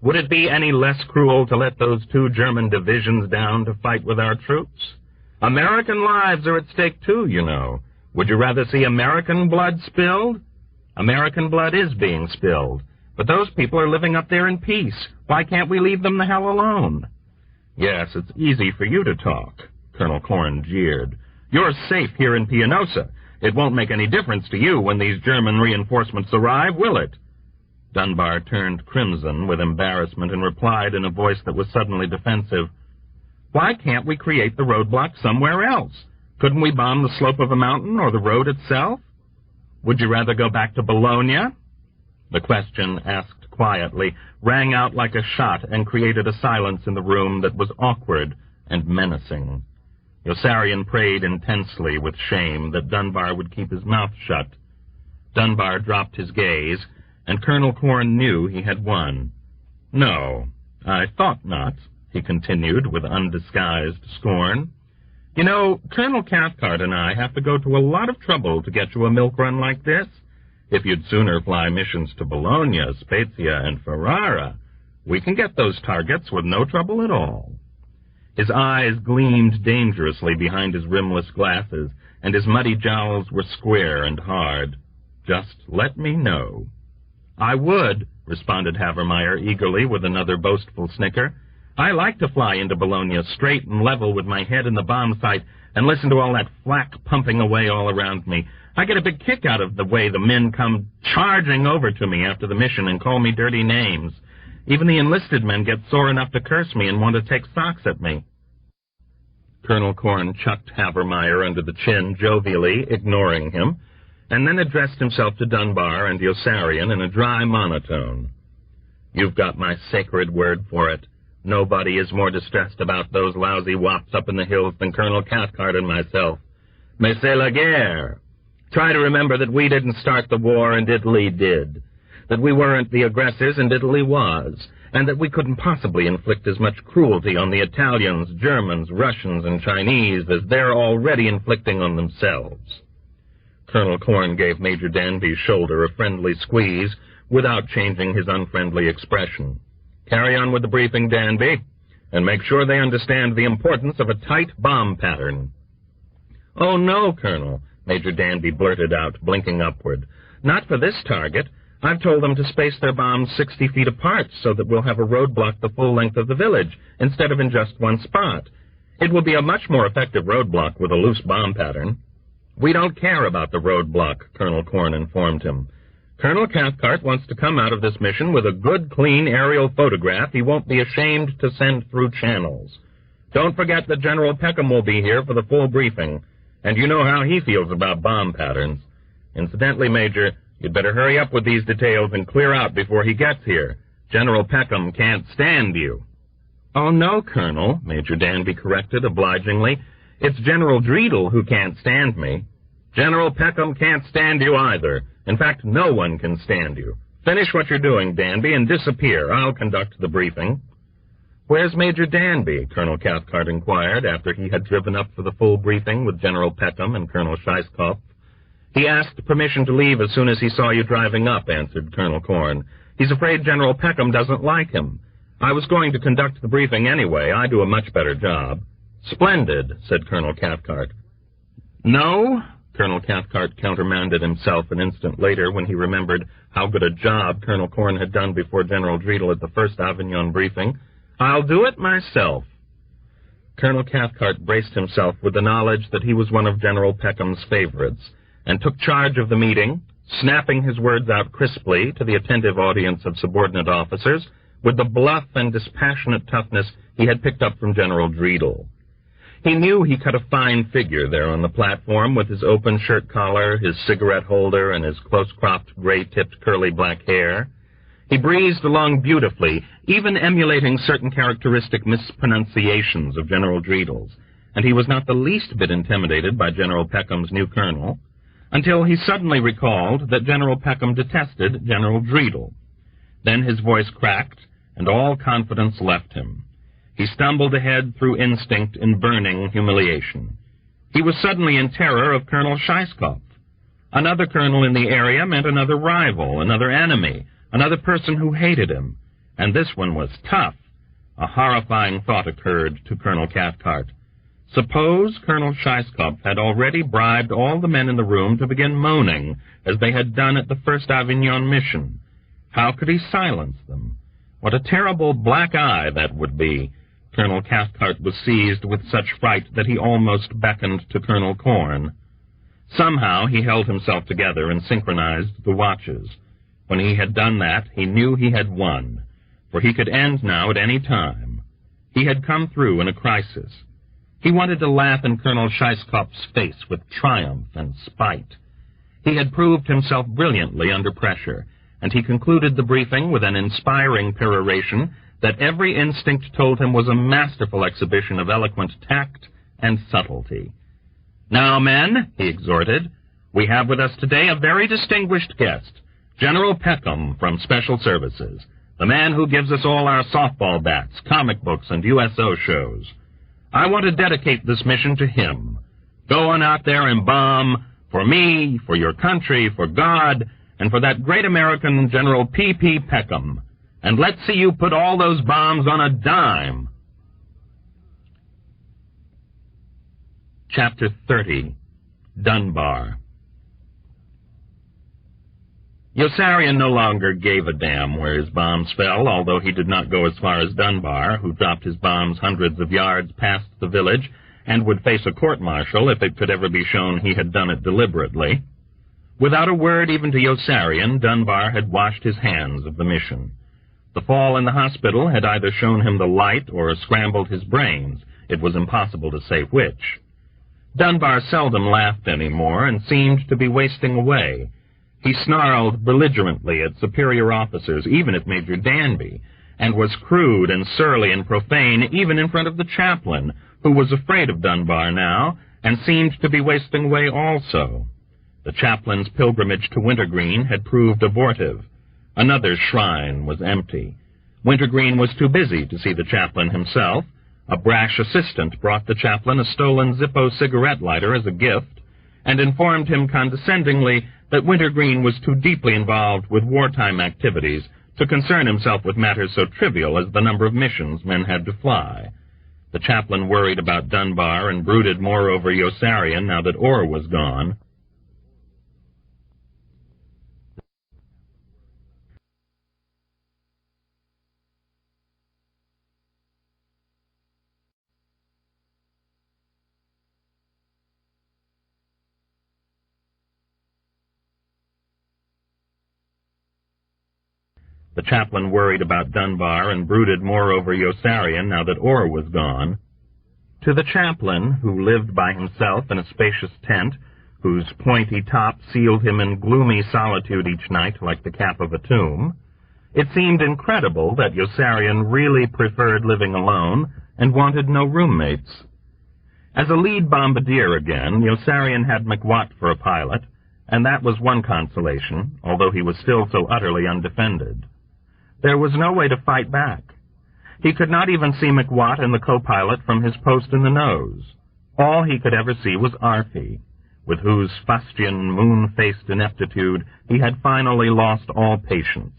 "Would it be any less cruel to let those 2 German divisions down to fight with our troops? American lives are at stake, too, you know. Would you rather see American blood spilled?" "American blood is being spilled, but those people are living up there in peace. Why can't we leave them the hell alone?" "Yes, it's easy for you to talk," Colonel Corn jeered. "You're safe here in Pianosa. It won't make any difference to you when these German reinforcements arrive, will it?" Dunbar turned crimson with embarrassment and replied in a voice that was suddenly defensive, "Why can't we create the roadblock somewhere else? Couldn't we bomb the slope of a mountain or the road itself?" "Would you rather go back to Bologna?" The question, asked quietly, rang out like a shot and created a silence in the room that was awkward and menacing. Yossarian prayed intensely with shame that Dunbar would keep his mouth shut. Dunbar dropped his gaze, and Colonel Corn knew he had won. "No, I thought not," he continued with undisguised scorn. "You know, Colonel Cathcart and I have to go to a lot of trouble to get you a milk run like this. If you'd sooner fly missions to Bologna, Spezia, and Ferrara, we can get those targets with no trouble at all." His eyes gleamed dangerously behind his rimless glasses, and his muddy jowls were square and hard. "Just let me know." "I would," responded Havermeyer eagerly with another boastful snicker. "I like to fly into Bologna straight and level with my head in the bomb site and listen to all that flak pumping away all around me. I get a big kick out of the way the men come charging over to me after the mission and call me dirty names. Even the enlisted men get sore enough to curse me and want to take socks at me." Colonel Corn chucked Havermeyer under the chin jovially, ignoring him, and then addressed himself to Dunbar and Yossarian in a dry monotone. "You've got my sacred word for it. Nobody is more distressed about those lousy wops up in the hills than Colonel Cathcart and myself. Mais c'est la guerre. Try to remember that we didn't start the war and Italy did, that we weren't the aggressors and Italy was, and that we couldn't possibly inflict as much cruelty on the Italians, Germans, Russians, and Chinese as they're already inflicting on themselves." Colonel Corn gave Major Danby's shoulder a friendly squeeze without changing his unfriendly expression. "Carry on with the briefing, Danby, and make sure they understand the importance of a tight bomb pattern." "Oh, no, Colonel," Major Danby blurted out, blinking upward. "Not for this target. I've told them to space their bombs 60 feet apart so that we'll have a roadblock the full length of the village instead of in just one spot. It will be a much more effective roadblock with a loose bomb pattern." "We don't care about the roadblock," Colonel Corn informed him. "Colonel Cathcart wants to come out of this mission with a good, clean aerial photograph he won't be ashamed to send through channels. Don't forget that General Peckham will be here for the full briefing, and you know how he feels about bomb patterns. Incidentally, Major, you'd better hurry up with these details and clear out before he gets here. General Peckham can't stand you." "Oh, no, Colonel," Major Danby corrected obligingly. "It's General Dreedel who can't stand me." "General Peckham can't stand you either. In fact, no one can stand you. Finish what you're doing, Danby, and disappear. I'll conduct the briefing." "Where's Major Danby?" Colonel Cathcart inquired after he had driven up for the full briefing with General Peckham and Colonel Scheisskopf. "He asked permission to leave as soon as he saw you driving up," answered Colonel Corn. "He's afraid General Peckham doesn't like him. I was going to conduct the briefing anyway. I do a much better job." "Splendid," said Colonel Cathcart. "No?" Colonel Cathcart countermanded himself an instant later when he remembered how good a job Colonel Corn had done before General Dreedel at the first Avignon briefing. "I'll do it myself." Colonel Cathcart braced himself with the knowledge that he was one of General Peckham's favorites, and took charge of the meeting, snapping his words out crisply to the attentive audience of subordinate officers with the bluff and dispassionate toughness he had picked up from General Dreedel. He knew he cut a fine figure there on the platform with his open shirt collar, his cigarette holder, and his close-cropped, gray-tipped, curly black hair. He breezed along beautifully, even emulating certain characteristic mispronunciations of General Dreedel's, and he was not the least bit intimidated by General Peckham's new colonel, until he suddenly recalled that General Peckham detested General Dreedel. Then his voice cracked, and all confidence left him. He stumbled ahead through instinct in burning humiliation. He was suddenly in terror of Colonel Scheisskopf. Another colonel in the area meant another rival, another enemy, another person who hated him. And this one was tough. A horrifying thought occurred to Colonel Cathcart. Suppose Colonel Scheisskopf had already bribed all the men in the room to begin moaning, as they had done at the first Avignon mission. How could he silence them? What a terrible black eye that would be. Colonel Cathcart was seized with such fright that he almost beckoned to Colonel Corn. Somehow he held himself together and synchronized the watches. When he had done that, he knew he had won, for he could end now at any time. He had come through in a crisis. He wanted to laugh in Colonel Scheisskopf's face with triumph and spite. He had proved himself brilliantly under pressure, and he concluded the briefing with an inspiring peroration that every instinct told him was a masterful exhibition of eloquent tact and subtlety. "Now, men," he exhorted, "we have with us today a very distinguished guest, General Peckham from Special Services, the man who gives us all our softball bats, comic books, and USO shows. I want to dedicate this mission to him. Go on out there and bomb for me, for your country, for God, and for that great American General P.P. Peckham. And let's see you put all those bombs on a dime." Chapter 30. Dunbar. Yossarian no longer gave a damn where his bombs fell, although he did not go as far as Dunbar, who dropped his bombs hundreds of yards past the village and would face a court-martial if it could ever be shown he had done it deliberately. Without a word even to Yossarian, Dunbar had washed his hands of the mission. The fall in the hospital had either shown him the light or scrambled his brains. It was impossible to say which. Dunbar seldom laughed any more and seemed to be wasting away. He snarled belligerently at superior officers, even at Major Danby, and was crude and surly and profane even in front of the chaplain, who was afraid of Dunbar now and seemed to be wasting away also. The chaplain's pilgrimage to Wintergreen had proved abortive. Another shrine was empty. Wintergreen was too busy to see the chaplain himself. A brash assistant brought the chaplain a stolen Zippo cigarette lighter as a gift, and informed him condescendingly that Wintergreen was too deeply involved with wartime activities to concern himself with matters so trivial as the number of missions men had to fly. The chaplain worried about Dunbar and brooded more over Yossarian now that Orr was gone. The chaplain worried about Dunbar and brooded more over Yossarian now that Orr was gone. To the chaplain, who lived by himself in a spacious tent, whose pointy top sealed him in gloomy solitude each night like the cap of a tomb, it seemed incredible that Yossarian really preferred living alone and wanted no roommates. As a lead bombardier again, Yossarian had McWatt for a pilot, and that was one consolation, although he was still so utterly undefended. There was no way to fight back. He could not even see McWatt and the co-pilot from his post in the nose. All he could ever see was Arthie, with whose fustian, moon-faced ineptitude he had finally lost all patience.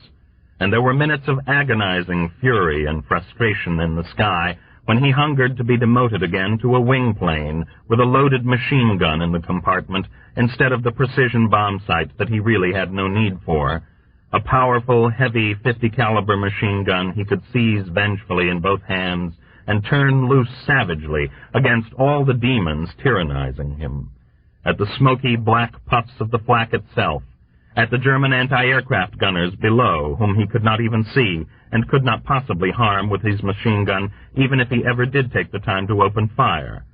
And there were minutes of agonizing fury and frustration in the sky when he hungered to be demoted again to a wing plane with a loaded machine gun in the compartment instead of the precision bomb sight that he really had no need for. A powerful, heavy 50-caliber machine gun he could seize vengefully in both hands and turn loose savagely against all the demons tyrannizing him. at the smoky black puffs of the flak itself, at the German anti-aircraft gunners below, whom he could not even see and could not possibly harm with his machine gun, even if he ever did take the time to open fire.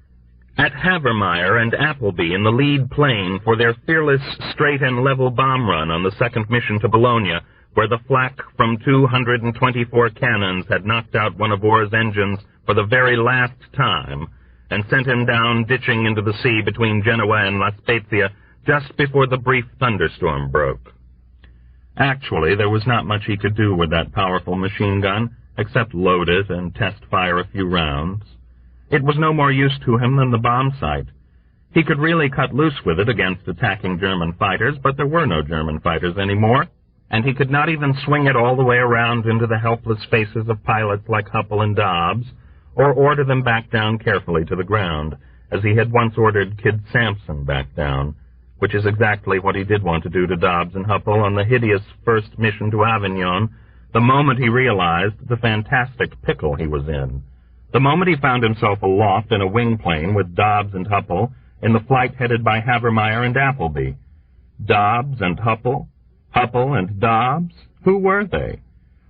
At Havermeyer and Appleby in the lead plane for their fearless, straight and level bomb run on the second mission to Bologna, where the flak from 224 cannons had knocked out one of Orr's engines for the very last time, and sent him down ditching into the sea between Genoa and La Spezia just before the brief thunderstorm broke. Actually, there was not much he could do with that powerful machine gun, except load it and test fire a few rounds. It was no more use to him than the bomb sight. He could really cut loose with it against attacking German fighters, but there were no German fighters anymore, and he could not even swing it all the way around into the helpless faces of pilots like Huppel and Dobbs, or order them back down carefully to the ground, as he had once ordered Kid Sampson back down, which is exactly what he did want to do to Dobbs and Huppel on the hideous first mission to Avignon, the moment he realized the fantastic pickle he was in. The moment he found himself aloft in a wing plane with Dobbs and Huppel in the flight headed by Havermeyer and Appleby. Dobbs and Huppel? Huppel and Dobbs? Who were they?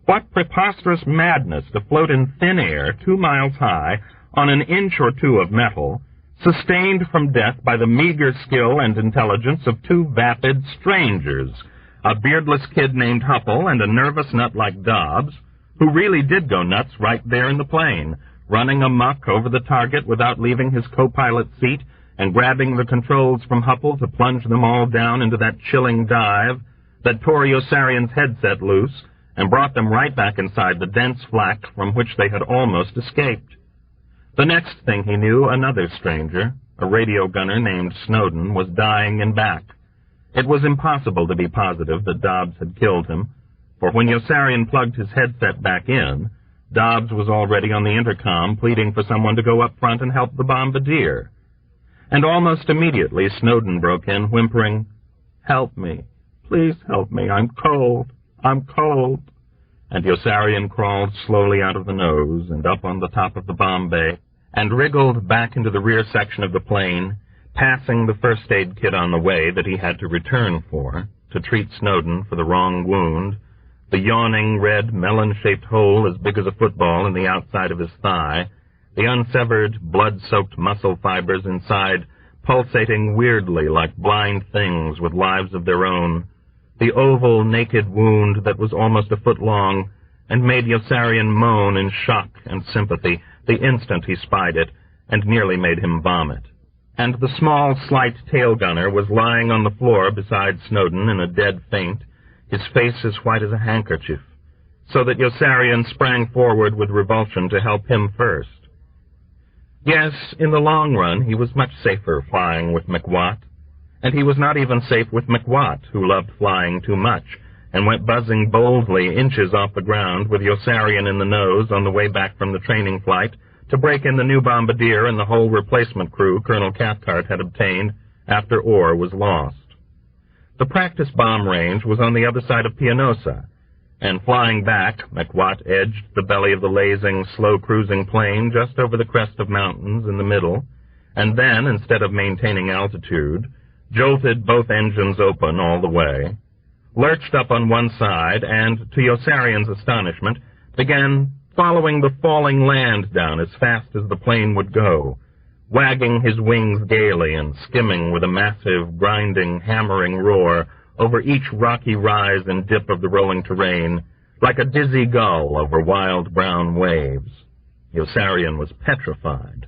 What preposterous madness to float in thin air 2 miles high on an inch or two of metal, sustained from death by the meager skill and intelligence of 2 vapid strangers, a beardless kid named Huppel and a nervous nut like Dobbs, who really did go nuts right there in the plane, running amuck over the target without leaving his co-pilot's seat and grabbing the controls from Huppel to plunge them all down into that chilling dive that tore Yossarian's headset loose and brought them right back inside the dense flak from which they had almost escaped. The next thing he knew, another stranger, a radio gunner named Snowden, was dying in back. It was impossible to be positive that Dobbs had killed him, for when Yossarian plugged his headset back in, Dobbs was already on the intercom pleading for someone to go up front and help the bombardier. And almost immediately Snowden broke in, whimpering, "Help me. Please help me. I'm cold. I'm cold." And Yossarian crawled slowly out of the nose and up on the top of the bomb bay and wriggled back into the rear section of the plane, passing the first aid kit on the way that he had to return for, to treat Snowden for the wrong wound, the yawning red melon-shaped hole as big as a football in the outside of his thigh, the unsevered, blood-soaked muscle fibers inside pulsating weirdly like blind things with lives of their own, the oval, naked wound that was almost a foot long and made Yossarian moan in shock and sympathy the instant he spied it, and nearly made him vomit. And the small, slight tail gunner was lying on the floor beside Snowden in a dead faint, his face as white as a handkerchief, so that Yossarian sprang forward with revulsion to help him first. Yes, in the long run he was much safer flying with McWatt, and he was not even safe with McWatt, who loved flying too much, and went buzzing boldly inches off the ground with Yossarian in the nose on the way back from the training flight to break in the new bombardier and the whole replacement crew Colonel Cathcart had obtained after Orr was lost. The practice bomb range was on the other side of Pianosa, and flying back, McWatt edged the belly of the lazing, slow-cruising plane just over the crest of mountains in the middle, and then, instead of maintaining altitude, jolted both engines open all the way, lurched up on one side, and, to Yossarian's astonishment, began following the falling land down as fast as the plane would go, wagging his wings gaily and skimming with a massive, grinding, hammering roar over each rocky rise and dip of the rolling terrain, like a dizzy gull over wild brown waves. Yossarian was petrified.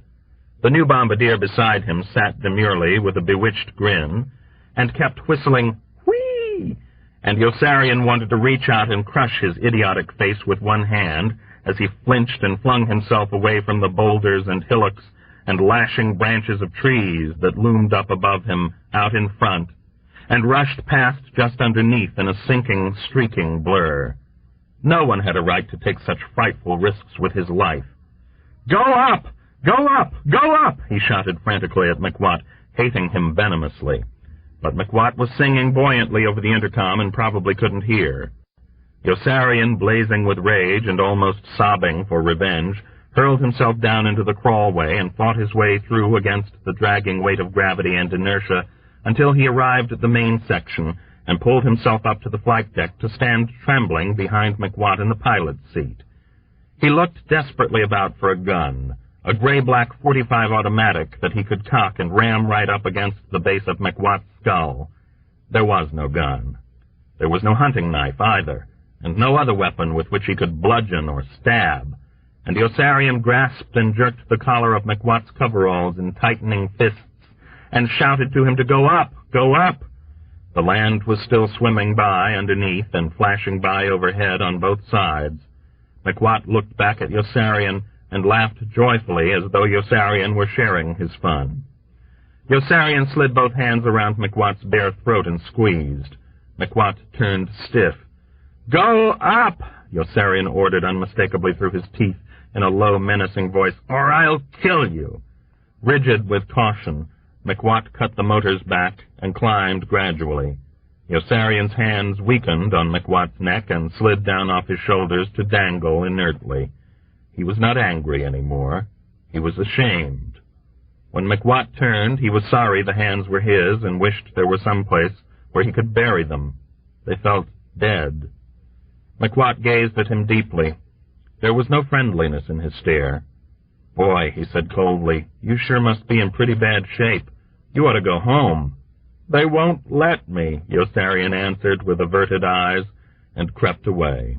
The new bombardier beside him sat demurely with a bewitched grin, and kept whistling, "Whee!" And Yossarian wanted to reach out and crush his idiotic face with one hand as he flinched and flung himself away from the boulders and hillocks and lashing branches of trees that loomed up above him out in front, and rushed past just underneath in a sinking, streaking blur. No one had a right to take such frightful risks with his life. "Go up! Go up! Go up!" he shouted frantically at McWatt, hating him venomously. But McWatt was singing buoyantly over the intercom and probably couldn't hear. Yossarian, blazing with rage and almost sobbing for revenge, hurled himself down into the crawlway and fought his way through against the dragging weight of gravity and inertia until he arrived at the main section and pulled himself up to the flight deck to stand trembling behind McWatt in the pilot's seat. He looked desperately about for a gun, a gray-black .45 automatic that he could cock and ram right up against the base of McWatt's skull. There was no gun. There was no hunting knife either, and no other weapon with which he could bludgeon or stab, and Yossarian grasped and jerked the collar of McWatt's coveralls in tightening fists and shouted to him to go up, go up. The land was still swimming by underneath and flashing by overhead on both sides. McWatt looked back at Yossarian and laughed joyfully as though Yossarian were sharing his fun. Yossarian slid both hands around McWatt's bare throat and squeezed. McWatt turned stiff. "Go up!" Yossarian ordered unmistakably through his teeth in a low, menacing voice, "or I'll kill you." Rigid with caution, McWatt cut the motors back and climbed gradually. Yossarian's hands weakened on McWatt's neck and slid down off his shoulders to dangle inertly. He was not angry anymore. He was ashamed. When McWatt turned, he was sorry the hands were his and wished there were some place where he could bury them. They felt dead. McWatt gazed at him deeply. There was no friendliness in his stare. "Boy," he said coldly, "you sure must be in pretty bad shape. You ought to go home." "They won't let me," Yossarian answered with averted eyes, and crept away.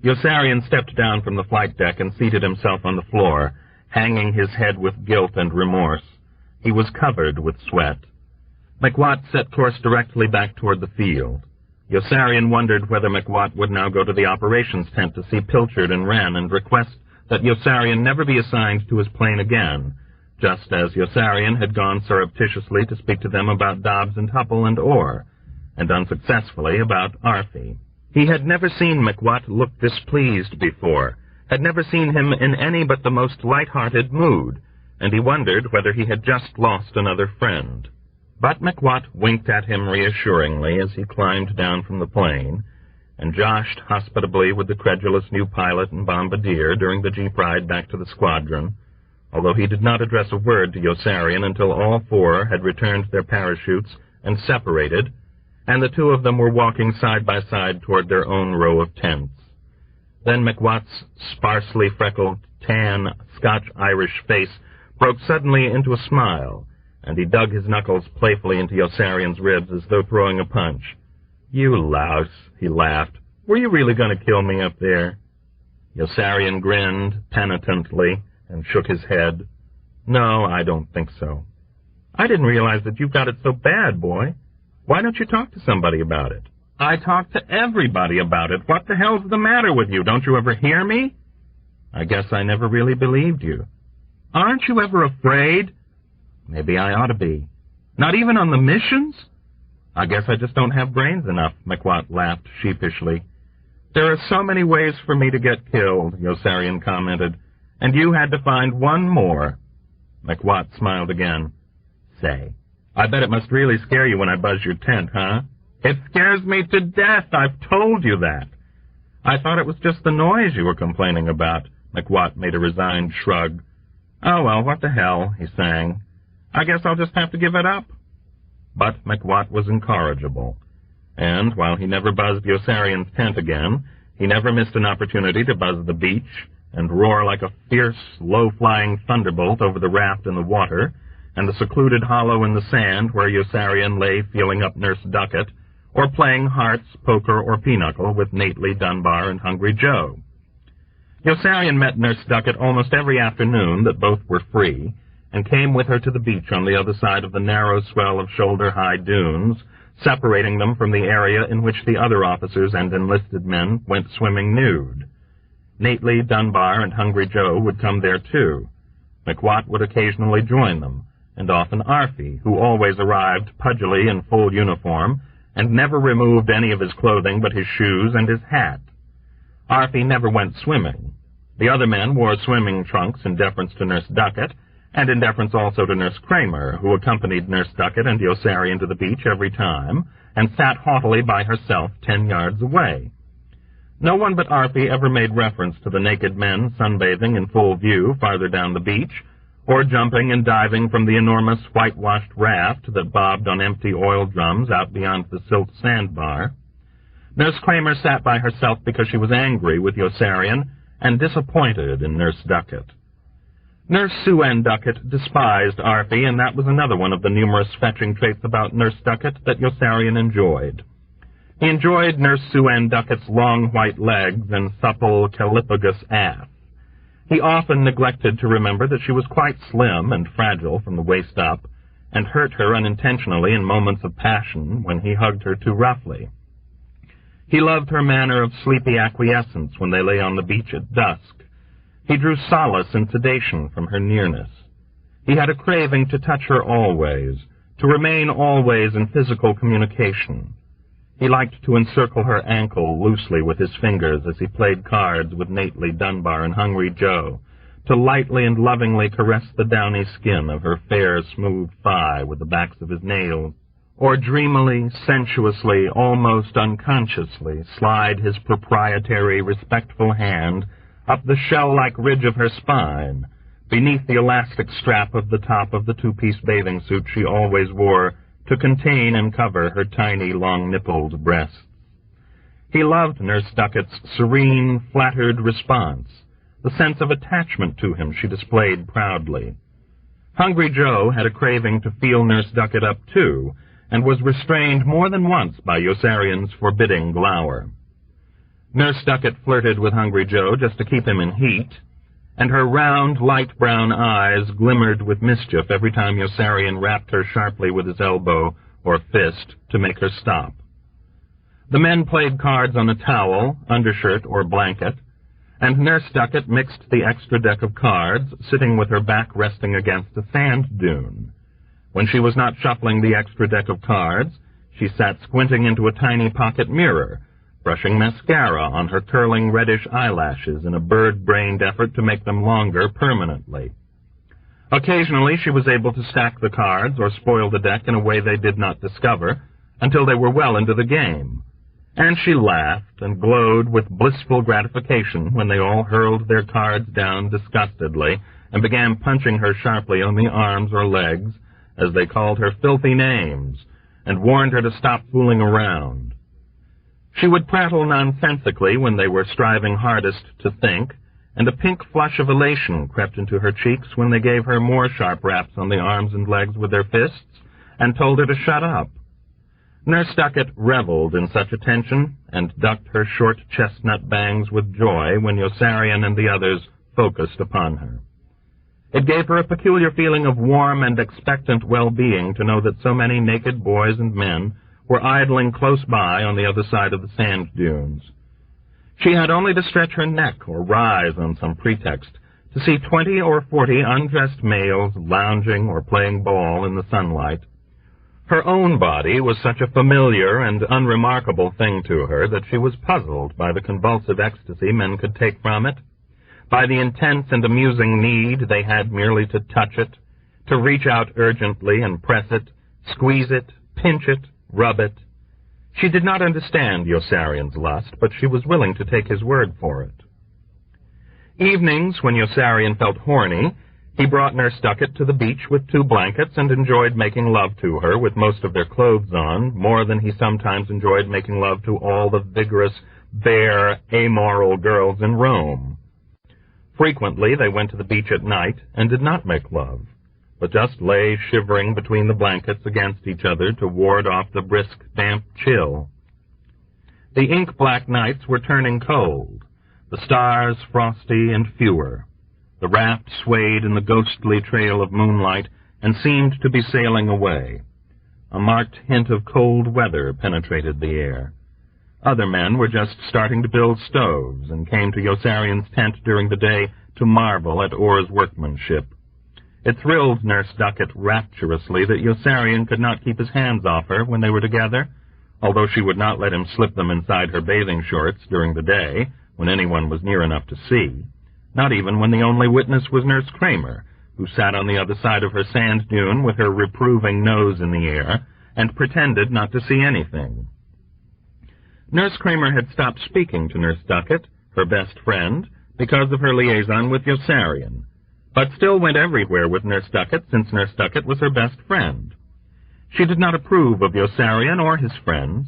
Yossarian stepped down from the flight deck and seated himself on the floor, hanging his head with guilt and remorse. He was covered with sweat. McWatt set course directly back toward the field. Yossarian wondered whether McWatt would now go to the operations tent to see Pilchard and Wren and request that Yossarian never be assigned to his plane again, just as Yossarian had gone surreptitiously to speak to them about Dobbs and Hupple and Orr, and unsuccessfully about Arfie. He had never seen McWatt look displeased before, had never seen him in any but the most light-hearted mood, and he wondered whether he had just lost another friend. But McWatt winked at him reassuringly as he climbed down from the plane, and joshed hospitably with the credulous new pilot and bombardier during the jeep ride back to the squadron, although he did not address a word to Yossarian until all four had returned their parachutes and separated, and the two of them were walking side by side toward their own row of tents. Then McWatt's sparsely freckled, tan, Scotch-Irish face broke suddenly into a smile, and he dug his knuckles playfully into Yossarian's ribs as though throwing a punch. "You louse," he laughed. "Were you really going to kill me up there?" Yossarian grinned penitently and shook his head. "No, I don't think so." "I didn't realize that you've got it so bad, boy. Why don't you talk to somebody about it?" "I talk to everybody about it. What the hell's the matter with you? Don't you ever hear me?" "I guess I never really believed you." "Aren't you ever afraid?" "Maybe I ought to be." "Not even on the missions?" "I guess I just don't have brains enough," McWatt laughed sheepishly. "There are so many ways for me to get killed," Yossarian commented, "and you had to find one more." McWatt smiled again. "Say, I bet it must really scare you when I buzz your tent, huh?" "It scares me to death. I've told you that." "I thought it was just the noise you were complaining about." McWatt made a resigned shrug. "Oh, well, what the hell," he sang. "I guess I'll just have to give it up." But McWatt was incorrigible, and while he never buzzed Yossarian's tent again, he never missed an opportunity to buzz the beach and roar like a fierce, low-flying thunderbolt over the raft in the water and the secluded hollow in the sand where Yossarian lay feeling up Nurse Duckett, or playing hearts, poker, or pinochle with Nately, Dunbar, and Hungry Joe. Yossarian met Nurse Duckett almost every afternoon that both were free, and came with her to the beach on the other side of the narrow swell of shoulder-high dunes, separating them from the area in which the other officers and enlisted men went swimming nude. Nately, Dunbar, and Hungry Joe would come there too. McWatt would occasionally join them, and often Arfie, who always arrived pudgily in full uniform, and never removed any of his clothing but his shoes and his hat. Arfie never went swimming. The other men wore swimming trunks in deference to Nurse Duckett, and in deference also to Nurse Kramer, who accompanied Nurse Duckett and Yossarian to the beach every time, and sat haughtily by herself 10 yards away. No one but Arfie ever made reference to the naked men sunbathing in full view farther down the beach, or jumping and diving from the enormous whitewashed raft that bobbed on empty oil drums out beyond the silt sandbar. Nurse Kramer sat by herself because she was angry with Yossarian and disappointed in Nurse Duckett. Nurse Sue Ann Duckett despised Arthie, and that was another one of the numerous fetching traits about Nurse Duckett that Yossarian enjoyed. He enjoyed Nurse Sue Ann Duckett's long white legs and supple callipagous ass. He often neglected to remember that she was quite slim and fragile from the waist up, and hurt her unintentionally in moments of passion when he hugged her too roughly. He loved her manner of sleepy acquiescence when they lay on the beach at dusk. He drew solace and sedation from her nearness. He had a craving to touch her always, to remain always in physical communication. He liked to encircle her ankle loosely with his fingers as he played cards with Nately, Dunbar, and Hungry Joe, to lightly and lovingly caress the downy skin of her fair, smooth thigh with the backs of his nails, or dreamily, sensuously, almost unconsciously slide his proprietary, respectful hand up the shell-like ridge of her spine, beneath the elastic strap of the top of the two-piece bathing suit she always wore to contain and cover her tiny, long-nippled breasts. He loved Nurse Duckett's serene, flattered response, the sense of attachment to him she displayed proudly. Hungry Joe had a craving to feel Nurse Duckett up, too, and was restrained more than once by Yossarian's forbidding glower. Nurse Duckett flirted with Hungry Joe just to keep him in heat, and her round, light brown eyes glimmered with mischief every time Yossarian rapped her sharply with his elbow or fist to make her stop. The men played cards on a towel, undershirt, or blanket, and Nurse Duckett mixed the extra deck of cards, sitting with her back resting against a sand dune. When she was not shuffling the extra deck of cards, she sat squinting into a tiny pocket mirror, brushing mascara on her curling reddish eyelashes in a bird-brained effort to make them longer permanently. Occasionally she was able to stack the cards or spoil the deck in a way they did not discover until they were well into the game, and she laughed and glowed with blissful gratification when they all hurled their cards down disgustedly and began punching her sharply on the arms or legs as they called her filthy names and warned her to stop fooling around. She would prattle nonsensically when they were striving hardest to think, and a pink flush of elation crept into her cheeks when they gave her more sharp raps on the arms and legs with their fists and told her to shut up. Nurse Duckett reveled in such attention and ducked her short chestnut bangs with joy when Yossarian and the others focused upon her. It gave her a peculiar feeling of warm and expectant well-being to know that so many naked boys and men were idling close by on the other side of the sand dunes. She had only to stretch her neck or rise on some pretext to see 20 or 40 undressed males lounging or playing ball in the sunlight. Her own body was such a familiar and unremarkable thing to her that she was puzzled by the convulsive ecstasy men could take from it, by the intense and amusing need they had merely to touch it, to reach out urgently and press it, squeeze it, pinch it, rub it. She did not understand Yossarian's lust, but she was willing to take his word for it. Evenings, when Yossarian felt horny, he brought Nurse Duckett to the beach with 2 blankets and enjoyed making love to her with most of their clothes on, more than he sometimes enjoyed making love to all the vigorous, bare, amoral girls in Rome. Frequently they went to the beach at night and did not make love, but just lay shivering between the blankets against each other to ward off the brisk, damp chill. The ink-black nights were turning cold, the stars frosty and fewer. The raft swayed in the ghostly trail of moonlight and seemed to be sailing away. A marked hint of cold weather penetrated the air. Other men were just starting to build stoves and came to Yossarian's tent during the day to marvel at Orr's workmanship. It thrilled Nurse Duckett rapturously that Yossarian could not keep his hands off her when they were together, although she would not let him slip them inside her bathing shorts during the day when anyone was near enough to see, not even when the only witness was Nurse Kramer, who sat on the other side of her sand dune with her reproving nose in the air and pretended not to see anything. Nurse Kramer had stopped speaking to Nurse Duckett, her best friend, because of her liaison with Yossarian, but still went everywhere with Nurse Duckett, since Nurse Duckett was her best friend. She did not approve of Yossarian or his friends.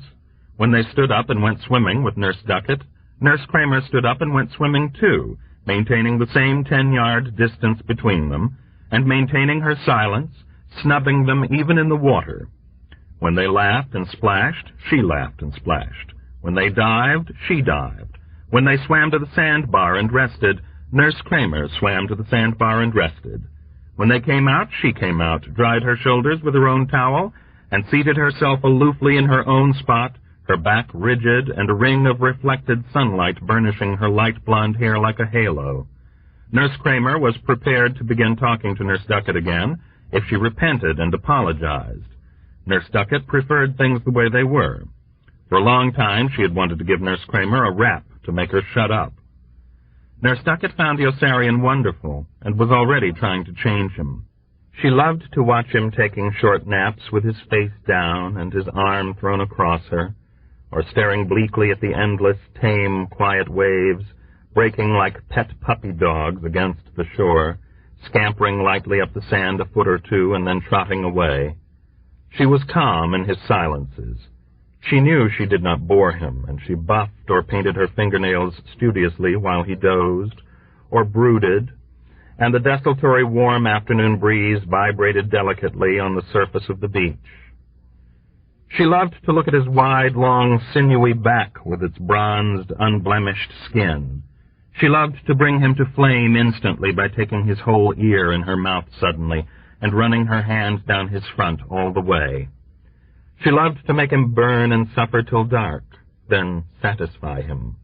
When they stood up and went swimming with Nurse Duckett, Nurse Kramer stood up and went swimming too, maintaining the same 10-yard distance between them, and maintaining her silence, snubbing them even in the water. When they laughed and splashed, she laughed and splashed. When they dived, she dived. When they swam to the sandbar and rested, Nurse Kramer swam to the sandbar and rested. When they came out, she came out, dried her shoulders with her own towel, and seated herself aloofly in her own spot, her back rigid and a ring of reflected sunlight burnishing her light blonde hair like a halo. Nurse Kramer was prepared to begin talking to Nurse Duckett again if she repented and apologized. Nurse Duckett preferred things the way they were. For a long time she had wanted to give Nurse Kramer a rap to make her shut up. Nurse Duckett found Yossarian wonderful, and was already trying to change him. She loved to watch him taking short naps with his face down and his arm thrown across her, or staring bleakly at the endless, tame, quiet waves, breaking like pet puppy dogs against the shore, scampering lightly up the sand a foot or two and then trotting away. She was calm in his silences. She knew she did not bore him, and she buffed or painted her fingernails studiously while he dozed, or brooded, and the desultory warm afternoon breeze vibrated delicately on the surface of the beach. She loved to look at his wide, long, sinewy back with its bronzed, unblemished skin. She loved to bring him to flame instantly by taking his whole ear in her mouth suddenly and running her hand down his front all the way. She loved to make him burn and suffer till dark, then satisfy him,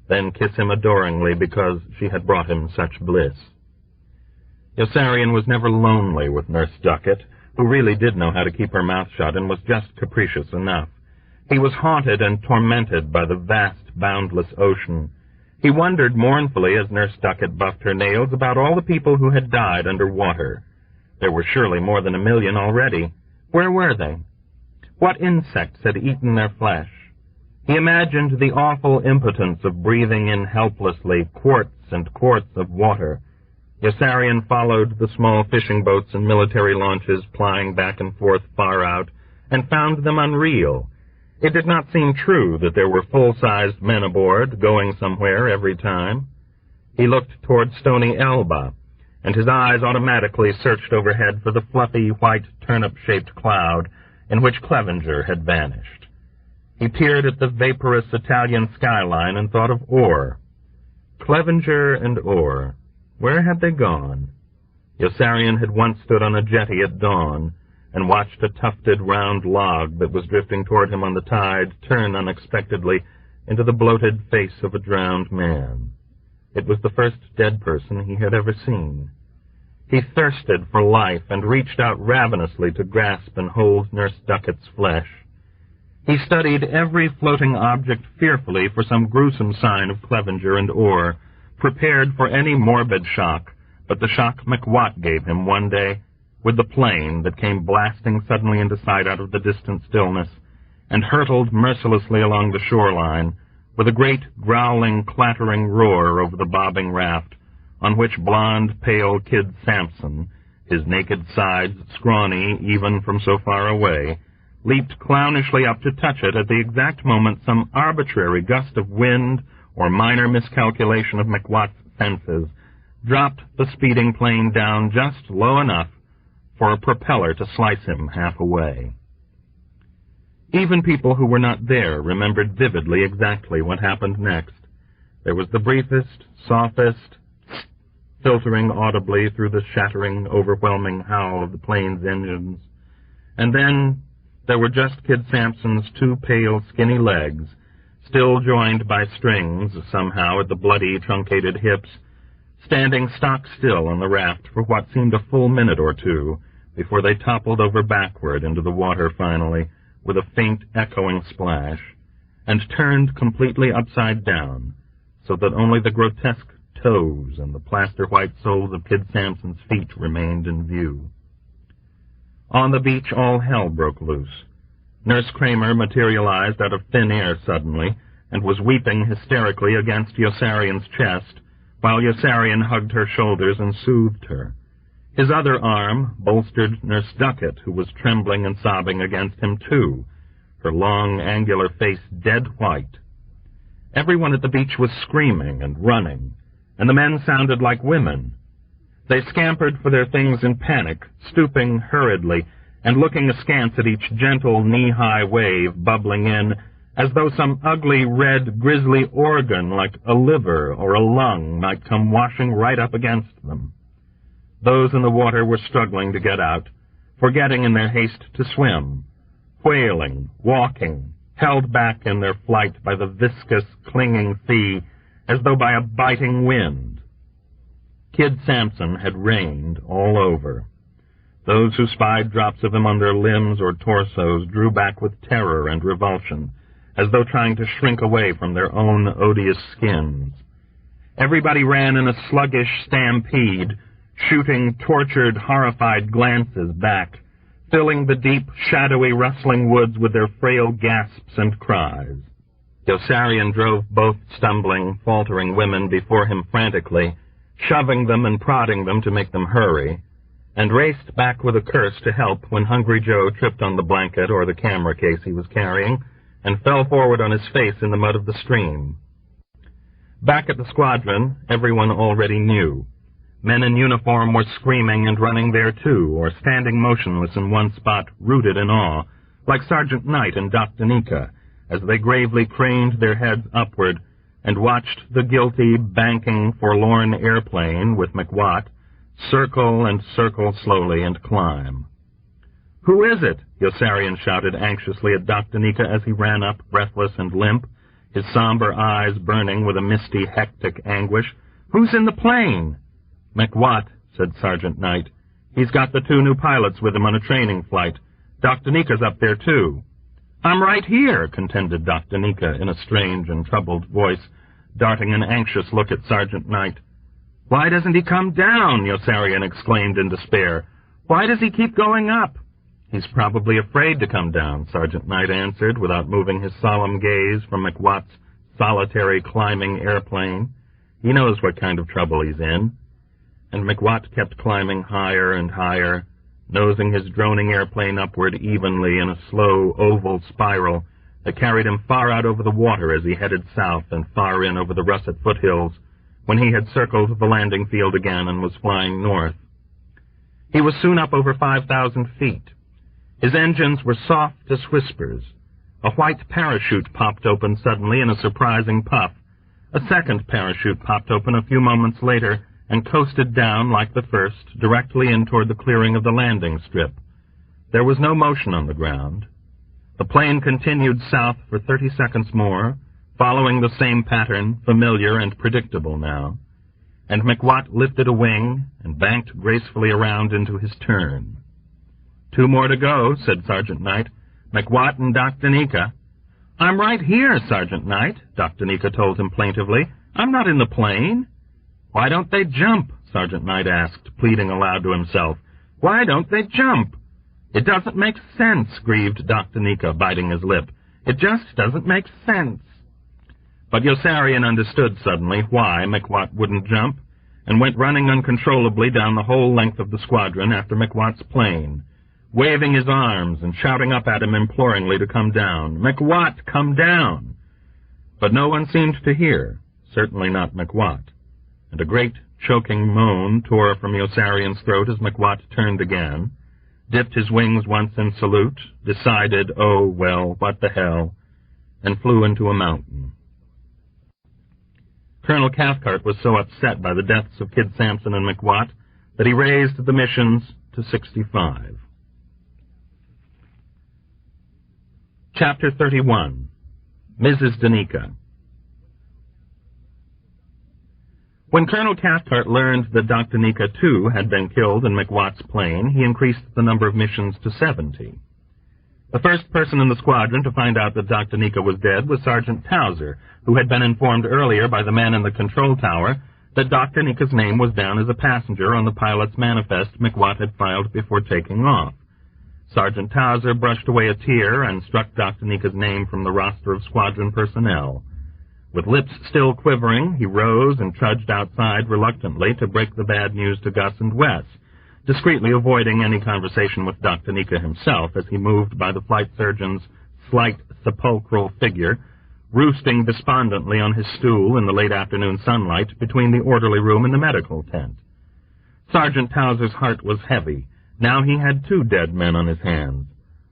then kiss him adoringly because she had brought him such bliss. Yossarian was never lonely with Nurse Duckett, who really did know how to keep her mouth shut and was just capricious enough. He was haunted and tormented by the vast, boundless ocean. He wondered mournfully as Nurse Duckett buffed her nails about all the people who had died under water. There were surely more than 1 million already. Where were they? What insects had eaten their flesh? He imagined the awful impotence of breathing in helplessly quarts and quarts of water. Yossarian followed the small fishing boats and military launches plying back and forth far out, and found them unreal. It did not seem true that there were full-sized men aboard, going somewhere every time. He looked toward Stony Elba, and his eyes automatically searched overhead for the fluffy, white, turnip-shaped cloud in which Clevenger had vanished. He peered at the vaporous Italian skyline and thought of Orr. Clevenger and Orr. Where had they gone? Yossarian had once stood on a jetty at dawn and watched a tufted round log that was drifting toward him on the tide turn unexpectedly into the bloated face of a drowned man. It was the first dead person he had ever seen. He thirsted for life and reached out ravenously to grasp and hold Nurse Duckett's flesh. He studied every floating object fearfully for some gruesome sign of Clevenger and Orr, prepared for any morbid shock, but the shock McWatt gave him one day with the plane that came blasting suddenly into sight out of the distant stillness and hurtled mercilessly along the shoreline with a great growling, clattering roar over the bobbing raft on which blond, pale Kid Sampson, his naked sides scrawny even from so far away, leaped clownishly up to touch it at the exact moment some arbitrary gust of wind or minor miscalculation of McWatt's senses dropped the speeding plane down just low enough for a propeller to slice him half away. Even people who were not there remembered vividly exactly what happened next. There was the briefest, softest, filtering audibly through the shattering, overwhelming howl of the plane's engines, and then there were just Kid Sampson's 2 pale, skinny legs, still joined by strings somehow at the bloody, truncated hips, standing stock still on the raft for what seemed a full minute or two before they toppled over backward into the water finally with a faint, echoing splash, and turned completely upside down, so that only the grotesque toes and the plaster-white soles of Kid Sampson's feet remained in view. On the beach all hell broke loose. Nurse Kramer materialized out of thin air suddenly, and was weeping hysterically against Yossarian's chest, while Yossarian hugged her shoulders and soothed her. His other arm bolstered Nurse Duckett, who was trembling and sobbing against him too, her long, angular face dead white. Everyone at the beach was screaming and running, and the men sounded like women. They scampered for their things in panic, stooping hurriedly, and looking askance at each gentle, knee-high wave bubbling in, as though some ugly, red, grisly organ like a liver or a lung might come washing right up against them. Those in the water were struggling to get out, forgetting in their haste to swim, wailing, walking, held back in their flight by the viscous, clinging sea, as though by a biting wind. Kid Sampson had reigned all over. Those who spied drops of him on their limbs or torsos drew back with terror and revulsion, as though trying to shrink away from their own odious skins. Everybody ran in a sluggish stampede, shooting tortured, horrified glances back, filling the deep, shadowy, rustling woods with their frail gasps and cries. Yossarian drove both stumbling, faltering women before him frantically, shoving them and prodding them to make them hurry, and raced back with a curse to help when Hungry Joe tripped on the blanket or the camera case he was carrying and fell forward on his face in the mud of the stream. Back at the squadron, everyone already knew. Men in uniform were screaming and running there too, or standing motionless in one spot, rooted in awe, like Sergeant Knight and Dr. Nika, as they gravely craned their heads upward and watched the guilty, banking, forlorn airplane with McWatt circle and circle slowly and climb. "Who is it?" Yossarian shouted anxiously at Dr. Nika as he ran up, breathless and limp, his somber eyes burning with a misty, hectic anguish. "Who's in the plane?" "McWatt," said Sergeant Knight. "He's got the 2 new pilots with him on a training flight. Dr. Nika's up there, too." "I'm right here," contended Dr. Nika in a strange and troubled voice, darting an anxious look at Sergeant Knight. "Why doesn't he come down?" Yossarian exclaimed in despair. "Why does he keep going up?" "He's probably afraid to come down," Sergeant Knight answered, without moving his solemn gaze from McWatt's solitary climbing airplane. "He knows what kind of trouble he's in." And McWatt kept climbing higher and higher, nosing his droning airplane upward evenly in a slow oval spiral that carried him far out over the water as he headed south and far in over the russet foothills when he had circled the landing field again and was flying north. He was soon up over 5,000 feet. His engines were soft as whispers. A white parachute popped open suddenly in a surprising puff. A second parachute popped open a few moments later and coasted down like the first, directly in toward the clearing of the landing strip. There was no motion on the ground. The plane continued south for 30 seconds more, following the same pattern, familiar and predictable now, and McWatt lifted a wing and banked gracefully around into his turn. "2 more to go," said Sergeant Knight. "McWatt and Dr. Nika." "I'm right here, Sergeant Knight," Dr. Nika told him plaintively. "I'm not in the plane." "Why don't they jump?" Sergeant Knight asked, pleading aloud to himself. "Why don't they jump?" "It doesn't make sense," grieved Dr. Nika, biting his lip. "It just doesn't make sense." But Yossarian understood suddenly why McWatt wouldn't jump, and went running uncontrollably down the whole length of the squadron after McWatt's plane, waving his arms and shouting up at him imploringly to come down. "McWatt, come down!" But no one seemed to hear, certainly not McWatt, and a great choking moan tore from Yossarian's throat as McWatt turned again, dipped his wings once in salute, decided, oh, well, what the hell, and flew into a mountain. Colonel Cathcart was so upset by the deaths of Kid Sampson and McWatt that he raised the missions to 65. Chapter 31. Mrs. Danica. When Colonel Cathcart learned that Dr. Nika, too, had been killed in McWatt's plane, he increased the number of missions to 70. The first person in the squadron to find out that Dr. Nika was dead was Sergeant Towser, who had been informed earlier by the man in the control tower that Dr. Nika's name was down as a passenger on the pilot's manifest McWatt had filed before taking off. Sergeant Towser brushed away a tear and struck Dr. Nika's name from the roster of squadron personnel. With lips still quivering, he rose and trudged outside reluctantly to break the bad news to Gus and Wes, discreetly avoiding any conversation with Dr. Nika himself as he moved by the flight surgeon's slight sepulchral figure, roosting despondently on his stool in the late afternoon sunlight between the orderly room and the medical tent. Sergeant Towser's heart was heavy. Now he had 2 dead men on his hands.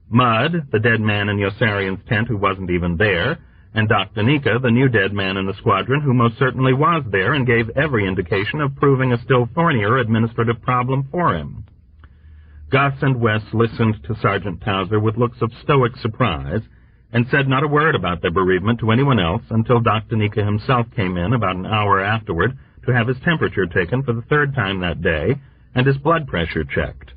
Mudd, the dead man in Yossarian's tent who wasn't even there, and Dr. Nika, the new dead man in the squadron who most certainly was there and gave every indication of proving a still thornier administrative problem for him. Gus and Wes listened to Sergeant Towser with looks of stoic surprise and said not a word about their bereavement to anyone else until Dr. Nika himself came in about an hour afterward to have his temperature taken for the 3rd time that day and his blood pressure checked.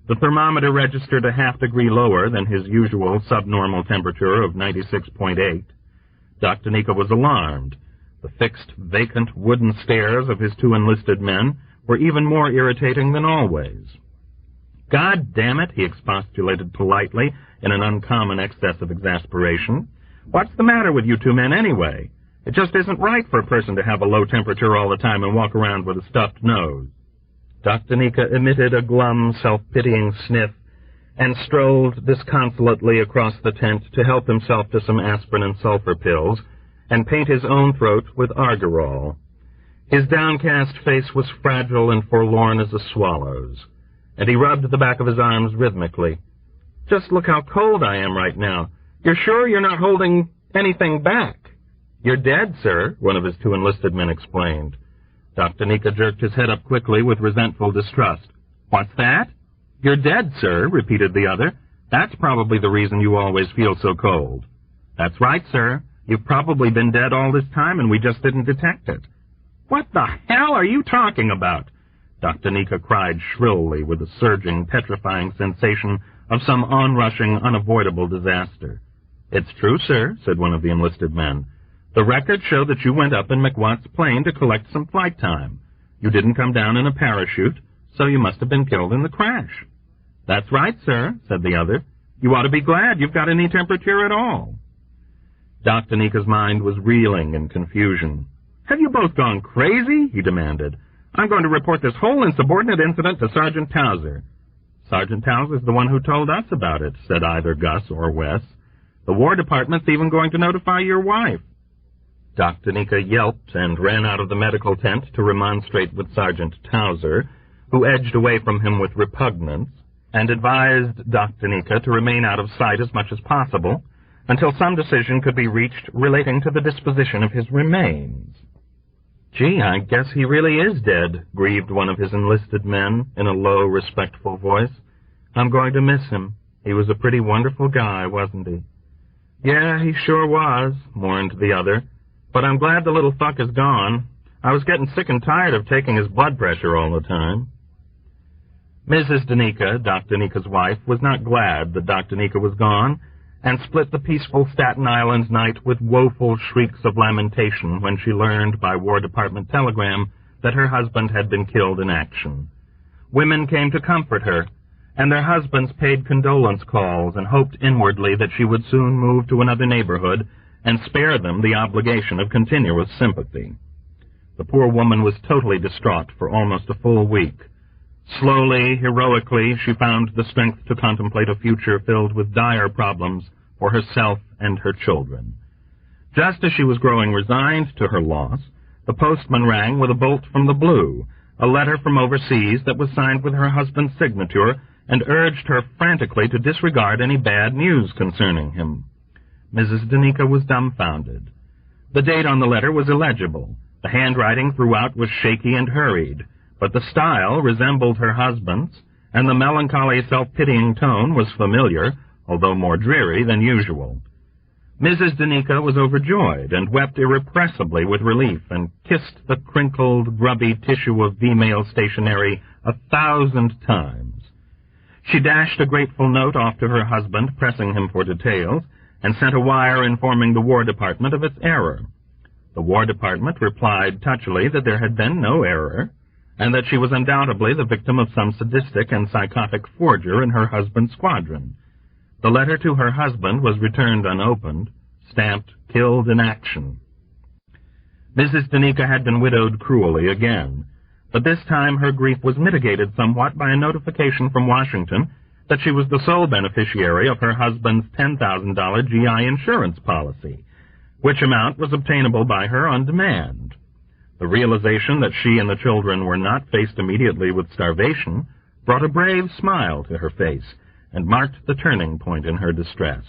The thermometer registered a half degree lower than his usual subnormal temperature of 96.8. Dr. Nika was alarmed. The fixed, vacant wooden stares of his 2 enlisted men were even more irritating than always. "God damn it," he expostulated politely in an uncommon excess of exasperation. "What's the matter with you 2 men anyway? It just isn't right for a person to have a low temperature all the time and walk around with a stuffed nose." Dr. Nika emitted a glum, self-pitying sniff and strolled disconsolately across the tent to help himself to some aspirin and sulfur pills and paint his own throat with argyrol. His downcast face was fragile and forlorn as a swallow's, and he rubbed the back of his arms rhythmically. "Just look how cold I am right now. You're sure you're not holding anything back?" "You're dead, sir," one of his 2 enlisted men explained. Dr. Nika jerked his head up quickly with resentful distrust. "What's that?" "You're dead, sir," repeated the other. "That's probably the reason you always feel so cold." "That's right, sir. You've probably been dead all this time and we just didn't detect it." "What the hell are you talking about?" Dr. Nika cried shrilly with a surging, petrifying sensation of some onrushing, unavoidable disaster. "It's true, sir," said one of the enlisted men. "The records show that you went up in McWatt's plane to collect some flight time. You didn't come down in a parachute, so you must have been killed in the crash." "That's right, sir," said the other. "You ought to be glad you've got any temperature at all." Dr. Nika's mind was reeling in confusion. "Have you both gone crazy?" he demanded. "I'm going to report this whole insubordinate incident to Sergeant Towser." "Sergeant Towser's the one who told us about it," said either Gus or Wes. "The War Department's even going to notify your wife." Dr. Nika yelped and ran out of the medical tent to remonstrate with Sergeant Towser, who edged away from him with repugnance, and advised Dr. Nika to remain out of sight as much as possible until some decision could be reached relating to the disposition of his remains. "Gee, I guess he really is dead," grieved one of his enlisted men in a low, respectful voice. "I'm going to miss him. He was a pretty wonderful guy, wasn't he?" "Yeah, he sure was," mourned the other. "But I'm glad the little fuck is gone. I was getting sick and tired of taking his blood pressure all the time." Mrs. Danica, Dr. Nika's wife, was not glad that Dr. Nika was gone, and split the peaceful Staten Island night with woeful shrieks of lamentation when she learned by War Department telegram that her husband had been killed in action. Women came to comfort her, and their husbands paid condolence calls and hoped inwardly that she would soon move to another neighborhood and spare them the obligation of continuous sympathy. The poor woman was totally distraught for almost a full week. Slowly, heroically, she found the strength to contemplate a future filled with dire problems for herself and her children. Just as she was growing resigned to her loss, the postman rang with a bolt from the blue, a letter from overseas that was signed with her husband's signature, and urged her frantically to disregard any bad news concerning him. Mrs. Danica was dumbfounded. The date on the letter was illegible. The handwriting throughout was shaky and hurried, but the style resembled her husband's, and the melancholy, self-pitying tone was familiar, although more dreary than usual. Mrs. Danica was overjoyed and wept irrepressibly with relief and kissed the crinkled, grubby tissue of female stationery 1,000 times. She dashed a grateful note off to her husband, pressing him for details, and sent a wire informing the War Department of its error. The War Department replied touchily that there had been no error, and that she was undoubtedly the victim of some sadistic and psychotic forger in her husband's squadron. The letter to her husband was returned unopened, stamped "Killed in Action." Mrs. Danica had been widowed cruelly again, but this time her grief was mitigated somewhat by a notification from Washington that she was the sole beneficiary of her husband's $10,000 GI insurance policy, which amount was obtainable by her on demand. The realization that she and the children were not faced immediately with starvation brought a brave smile to her face and marked the turning point in her distress.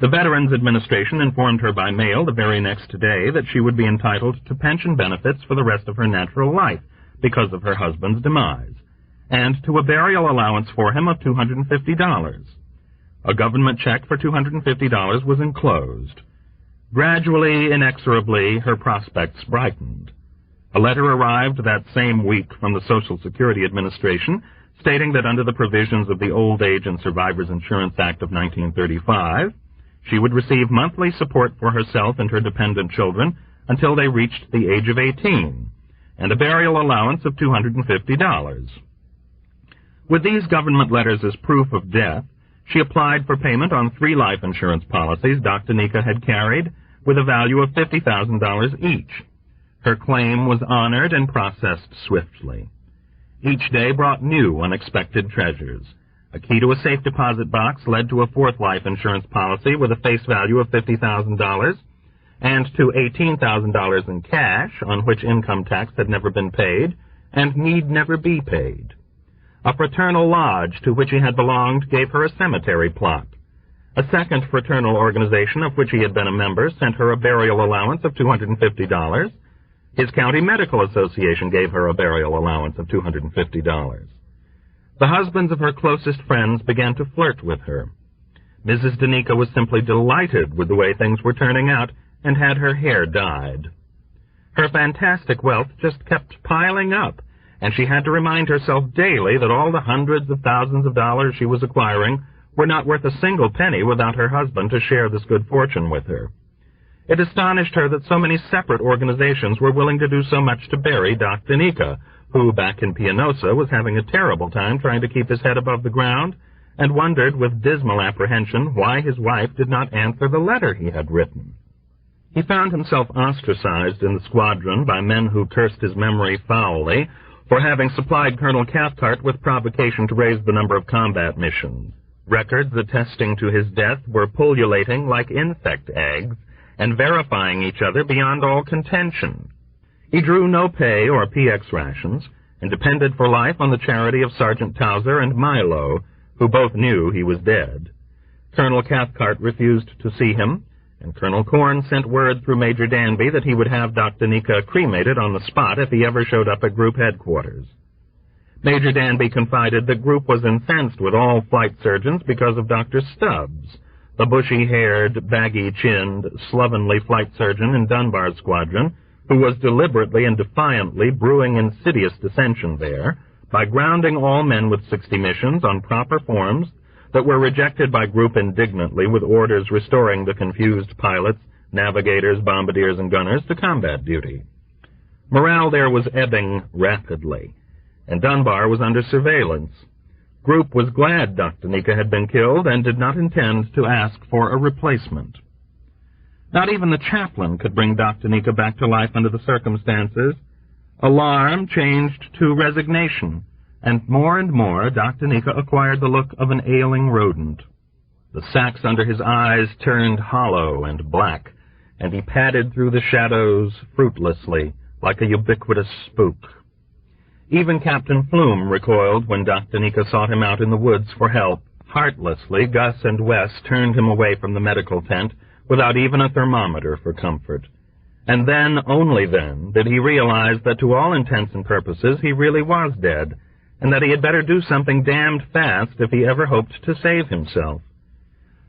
The Veterans Administration informed her by mail the very next day that she would be entitled to pension benefits for the rest of her natural life because of her husband's demise, and to a burial allowance for him of $250. A government check for $250 was enclosed. Gradually, inexorably, her prospects brightened. A letter arrived that same week from the Social Security Administration stating that under the provisions of the Old Age and Survivors Insurance Act of 1935, she would receive monthly support for herself and her dependent children until they reached the age of 18, and a burial allowance of $250. With these government letters as proof of death, she applied for payment on 3 life insurance policies Dr. Danica had carried, with a value of $50,000 each. Her claim was honored and processed swiftly. Each day brought new, unexpected treasures. A key to a safe deposit box led to a 4th life insurance policy with a face value of $50,000, and to $18,000 in cash, on which income tax had never been paid, and need never be paid. A fraternal lodge to which he had belonged gave her a cemetery plot. A second fraternal organization of which he had been a member sent her a burial allowance of $250. His county medical association gave her a burial allowance of $250. The husbands of her closest friends began to flirt with her. Mrs. Danica was simply delighted with the way things were turning out and had her hair dyed. Her fantastic wealth just kept piling up, and she had to remind herself daily that all the hundreds of thousands of dollars she was acquiring were not worth a single penny without her husband to share this good fortune with her. It astonished her that so many separate organizations were willing to do so much to bury Dr. Danica, who, back in Pianosa, was having a terrible time trying to keep his head above the ground, and wondered with dismal apprehension why his wife did not answer the letter he had written. He found himself ostracized in the squadron by men who cursed his memory foully for having supplied Colonel Cathcart with provocation to raise the number of combat missions. Records attesting to his death were pullulating like insect eggs and verifying each other beyond all contention. He drew no pay or PX rations and depended for life on the charity of Sergeant Towser and Milo, who both knew he was dead. Colonel Cathcart refused to see him, and Colonel Corn sent word through Major Danby that he would have Dr. Danica cremated on the spot if he ever showed up at Group headquarters. Major Danby confided that Group was incensed with all flight surgeons because of Dr. Stubbs, the bushy-haired, baggy-chinned, slovenly flight surgeon in Dunbar's squadron, who was deliberately and defiantly brewing insidious dissension there by grounding all men with 60 missions on proper forms that were rejected by Group indignantly with orders restoring the confused pilots, navigators, bombardiers, and gunners to combat duty. Morale there was ebbing rapidly, and Dunbar was under surveillance. Group was glad Dr. Danica had been killed and did not intend to ask for a replacement. Not even the chaplain could bring Dr. Danica back to life under the circumstances. Alarm changed to resignation, and more Dr. Danica acquired the look of an ailing rodent. The sacks under his eyes turned hollow and black, and he padded through the shadows fruitlessly, like a ubiquitous spook. Even Captain Flume recoiled when Dr. Danica sought him out in the woods for help. Heartlessly, Gus and Wes turned him away from the medical tent, without even a thermometer for comfort. And then, only then, did he realize that to all intents and purposes he really was dead, and that he had better do something damned fast if he ever hoped to save himself.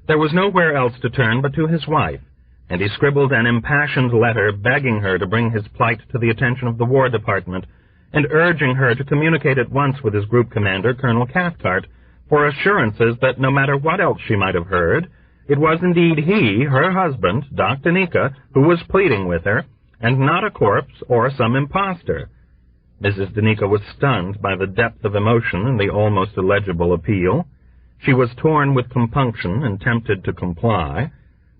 There was nowhere else to turn but to his wife, and he scribbled an impassioned letter begging her to bring his plight to the attention of the War Department, and urging her to communicate at once with his group commander, Colonel Cathcart, for assurances that no matter what else she might have heard, it was indeed he, her husband, Dr. Danica, who was pleading with her, and not a corpse or some impostor. Mrs. Danica was stunned by the depth of emotion in the almost illegible appeal. She was torn with compunction and tempted to comply,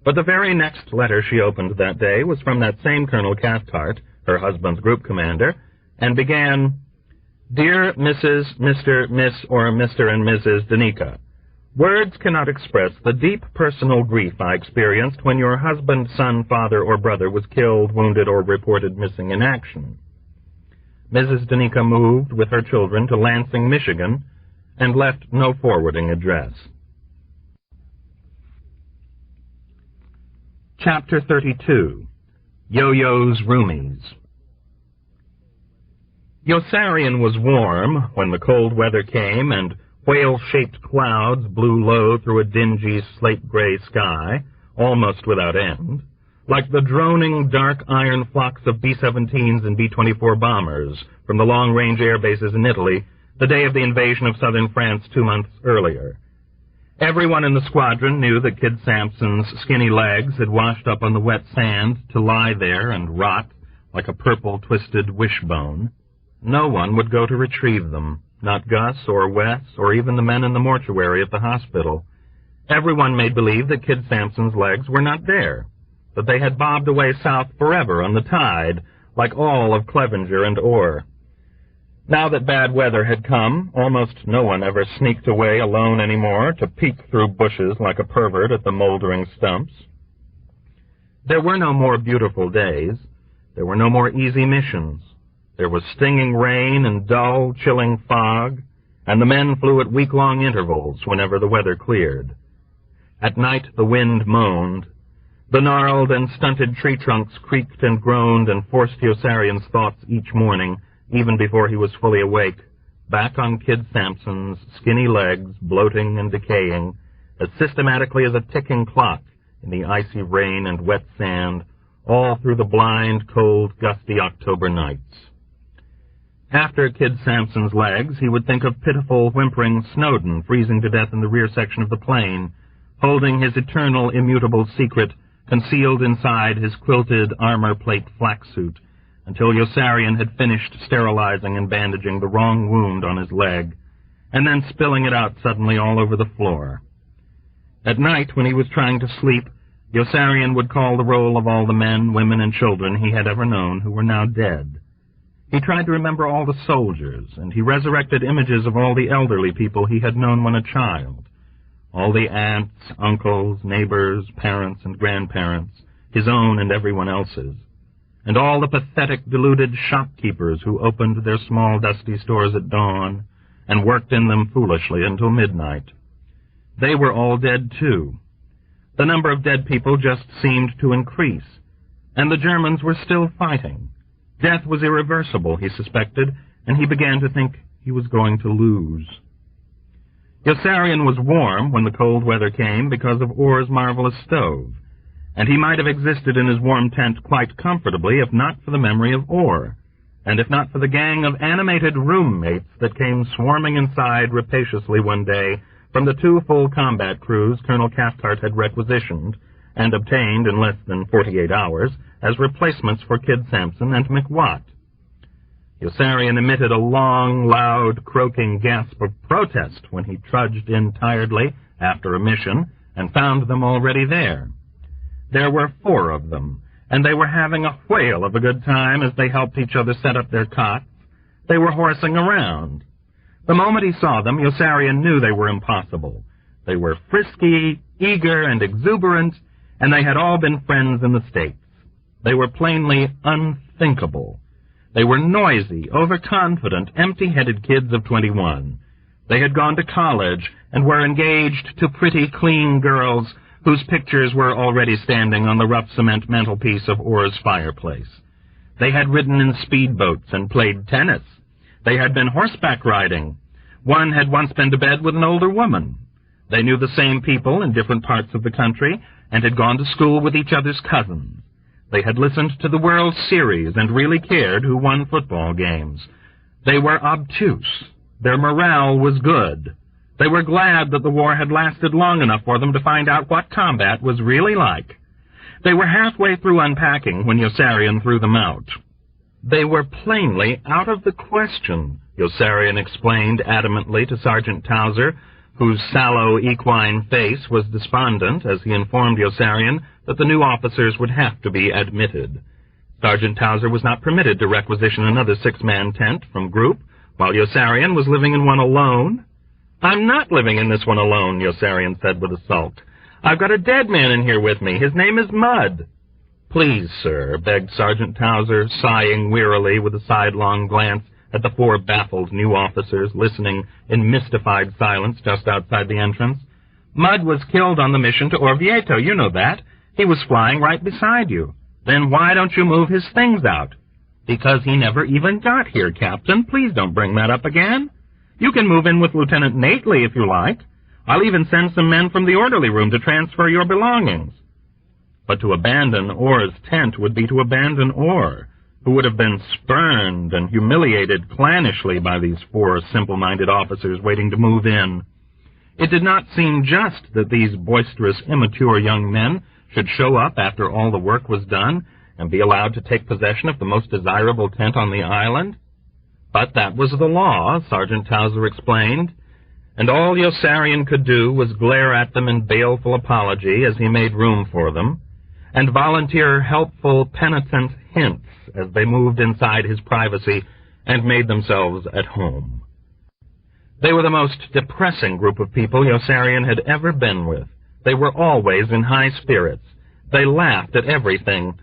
But the very next letter she opened that day was from that same Colonel Cathcart, her husband's group commander, and began, "Dear Mrs., Mr., Miss, or Mr. and Mrs. Danica, words cannot express the deep personal grief I experienced when your husband, son, father, or brother was killed, wounded, or reported missing in action." Mrs. Danica moved with her children to Lansing, Michigan, and left no forwarding address. Chapter 32. Yo-Yo's Roomies. Yossarian was warm when the cold weather came and whale-shaped clouds blew low through a dingy slate-gray sky, almost without end, like the droning dark iron flocks of B-17s and B-24 bombers from the long-range air bases in Italy the day of the invasion of southern France 2 months earlier. Everyone in the squadron knew that Kid Sampson's skinny legs had washed up on the wet sand to lie there and rot like a purple twisted wishbone. No one would go to retrieve them, not Gus or Wes or even the men in the mortuary at the hospital. Everyone made believe that Kid Sampson's legs were not there, that they had bobbed away south forever on the tide, like all of Clevenger and Orr. Now that bad weather had come, almost no one ever sneaked away alone anymore to peek through bushes like a pervert at the moldering stumps. There were no more beautiful days. There were no more easy missions. There was stinging rain and dull, chilling fog, and the men flew at week-long intervals whenever the weather cleared. At night the wind moaned. The gnarled and stunted tree trunks creaked and groaned and forced Yossarian's thoughts each morning, even before he was fully awake, back on Kid Sampson's skinny legs, bloating and decaying, as systematically as a ticking clock in the icy rain and wet sand, all through the blind, cold, gusty October nights. After Kid Sampson's legs, he would think of pitiful, whimpering Snowden freezing to death in the rear section of the plane, holding his eternal, immutable secret concealed inside his quilted armor-plate flak suit, until Yossarian had finished sterilizing and bandaging the wrong wound on his leg, and then spilling it out suddenly all over the floor. At night, when he was trying to sleep, Yossarian would call the roll of all the men, women, and children he had ever known who were now dead. He tried to remember all the soldiers, and he resurrected images of all the elderly people he had known when a child, all the aunts, uncles, neighbors, parents, and grandparents, his own and everyone else's, and all the pathetic, deluded shopkeepers who opened their small, dusty stores at dawn and worked in them foolishly until midnight. They were all dead, too. The number of dead people just seemed to increase, and the Germans were still fighting. Death was irreversible, he suspected, and he began to think he was going to lose. Yossarian was warm when the cold weather came because of Orr's marvelous stove, and he might have existed in his warm tent quite comfortably if not for the memory of Orr, and if not for the gang of animated roommates that came swarming inside rapaciously one day from the 2 full combat crews Colonel Cathcart had requisitioned and obtained in less than 48 hours as replacements for Kid Sampson and McWatt. Yossarian emitted a long, loud, croaking gasp of protest when he trudged in tiredly after a mission and found them already there. There were 4 of them, and they were having a whale of a good time as they helped each other set up their cots. They were horsing around. The moment he saw them, Yossarian knew they were impossible. They were frisky, eager, and exuberant, and they had all been friends in the States. They were plainly unthinkable. They were noisy, overconfident, empty-headed kids of 21. They had gone to college and were engaged to pretty, clean girls whose pictures were already standing on the rough cement mantelpiece of Orr's fireplace. They had ridden in speedboats and played tennis. They had been horseback riding. One had once been to bed with an older woman. They knew the same people in different parts of the country and had gone to school with each other's cousins. They had listened to the World Series and really cared who won football games. They were obtuse. Their morale was good. They were glad that the war had lasted long enough for them to find out what combat was really like. They were halfway through unpacking when Yossarian threw them out. They were plainly out of the question, Yossarian explained adamantly to Sergeant Towser, whose sallow equine face was despondent as he informed Yossarian that the new officers would have to be admitted. Sergeant Towser was not permitted to requisition another 6-man tent from group, while Yossarian was living in one alone. "I'm not living in this one alone," Yossarian said with a sulk. "I've got a dead man in here with me. His name is Mudd." "Please, sir," begged Sergeant Towser, sighing wearily with a sidelong glance at the 4 baffled new officers listening in mystified silence just outside the entrance. "Mudd was killed on the mission to Orvieto, you know that. He was flying right beside you. Then why don't you move his things out?" "Because he never even got here, Captain. Please don't bring that up again. You can move in with Lieutenant Nately if you like. I'll even send some men from the orderly room to transfer your belongings." But to abandon Orr's tent would be to abandon Orr, who would have been spurned and humiliated clannishly by these 4 simple-minded officers waiting to move in. It did not seem just that these boisterous, immature young men should show up after all the work was done and be allowed to take possession of the most desirable tent on the island. But that was the law, Sergeant Towser explained, and all Yossarian could do was glare at them in baleful apology as he made room for them, and volunteer helpful, penitent hints as they moved inside his privacy and made themselves at home. They were the most depressing group of people Yossarian had ever been with. They were always in high spirits. They laughed at everything.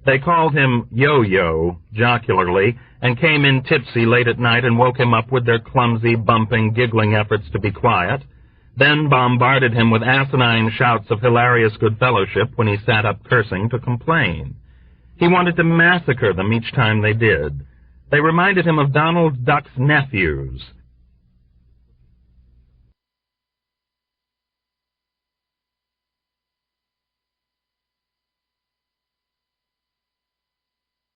They called him Yo-Yo, jocularly, and came in tipsy late at night and woke him up with their clumsy, bumping, giggling efforts to be quiet, then bombarded him with asinine shouts of hilarious good-fellowship when he sat up cursing to complain. He wanted to massacre them each time they did. They reminded him of Donald Duck's nephews,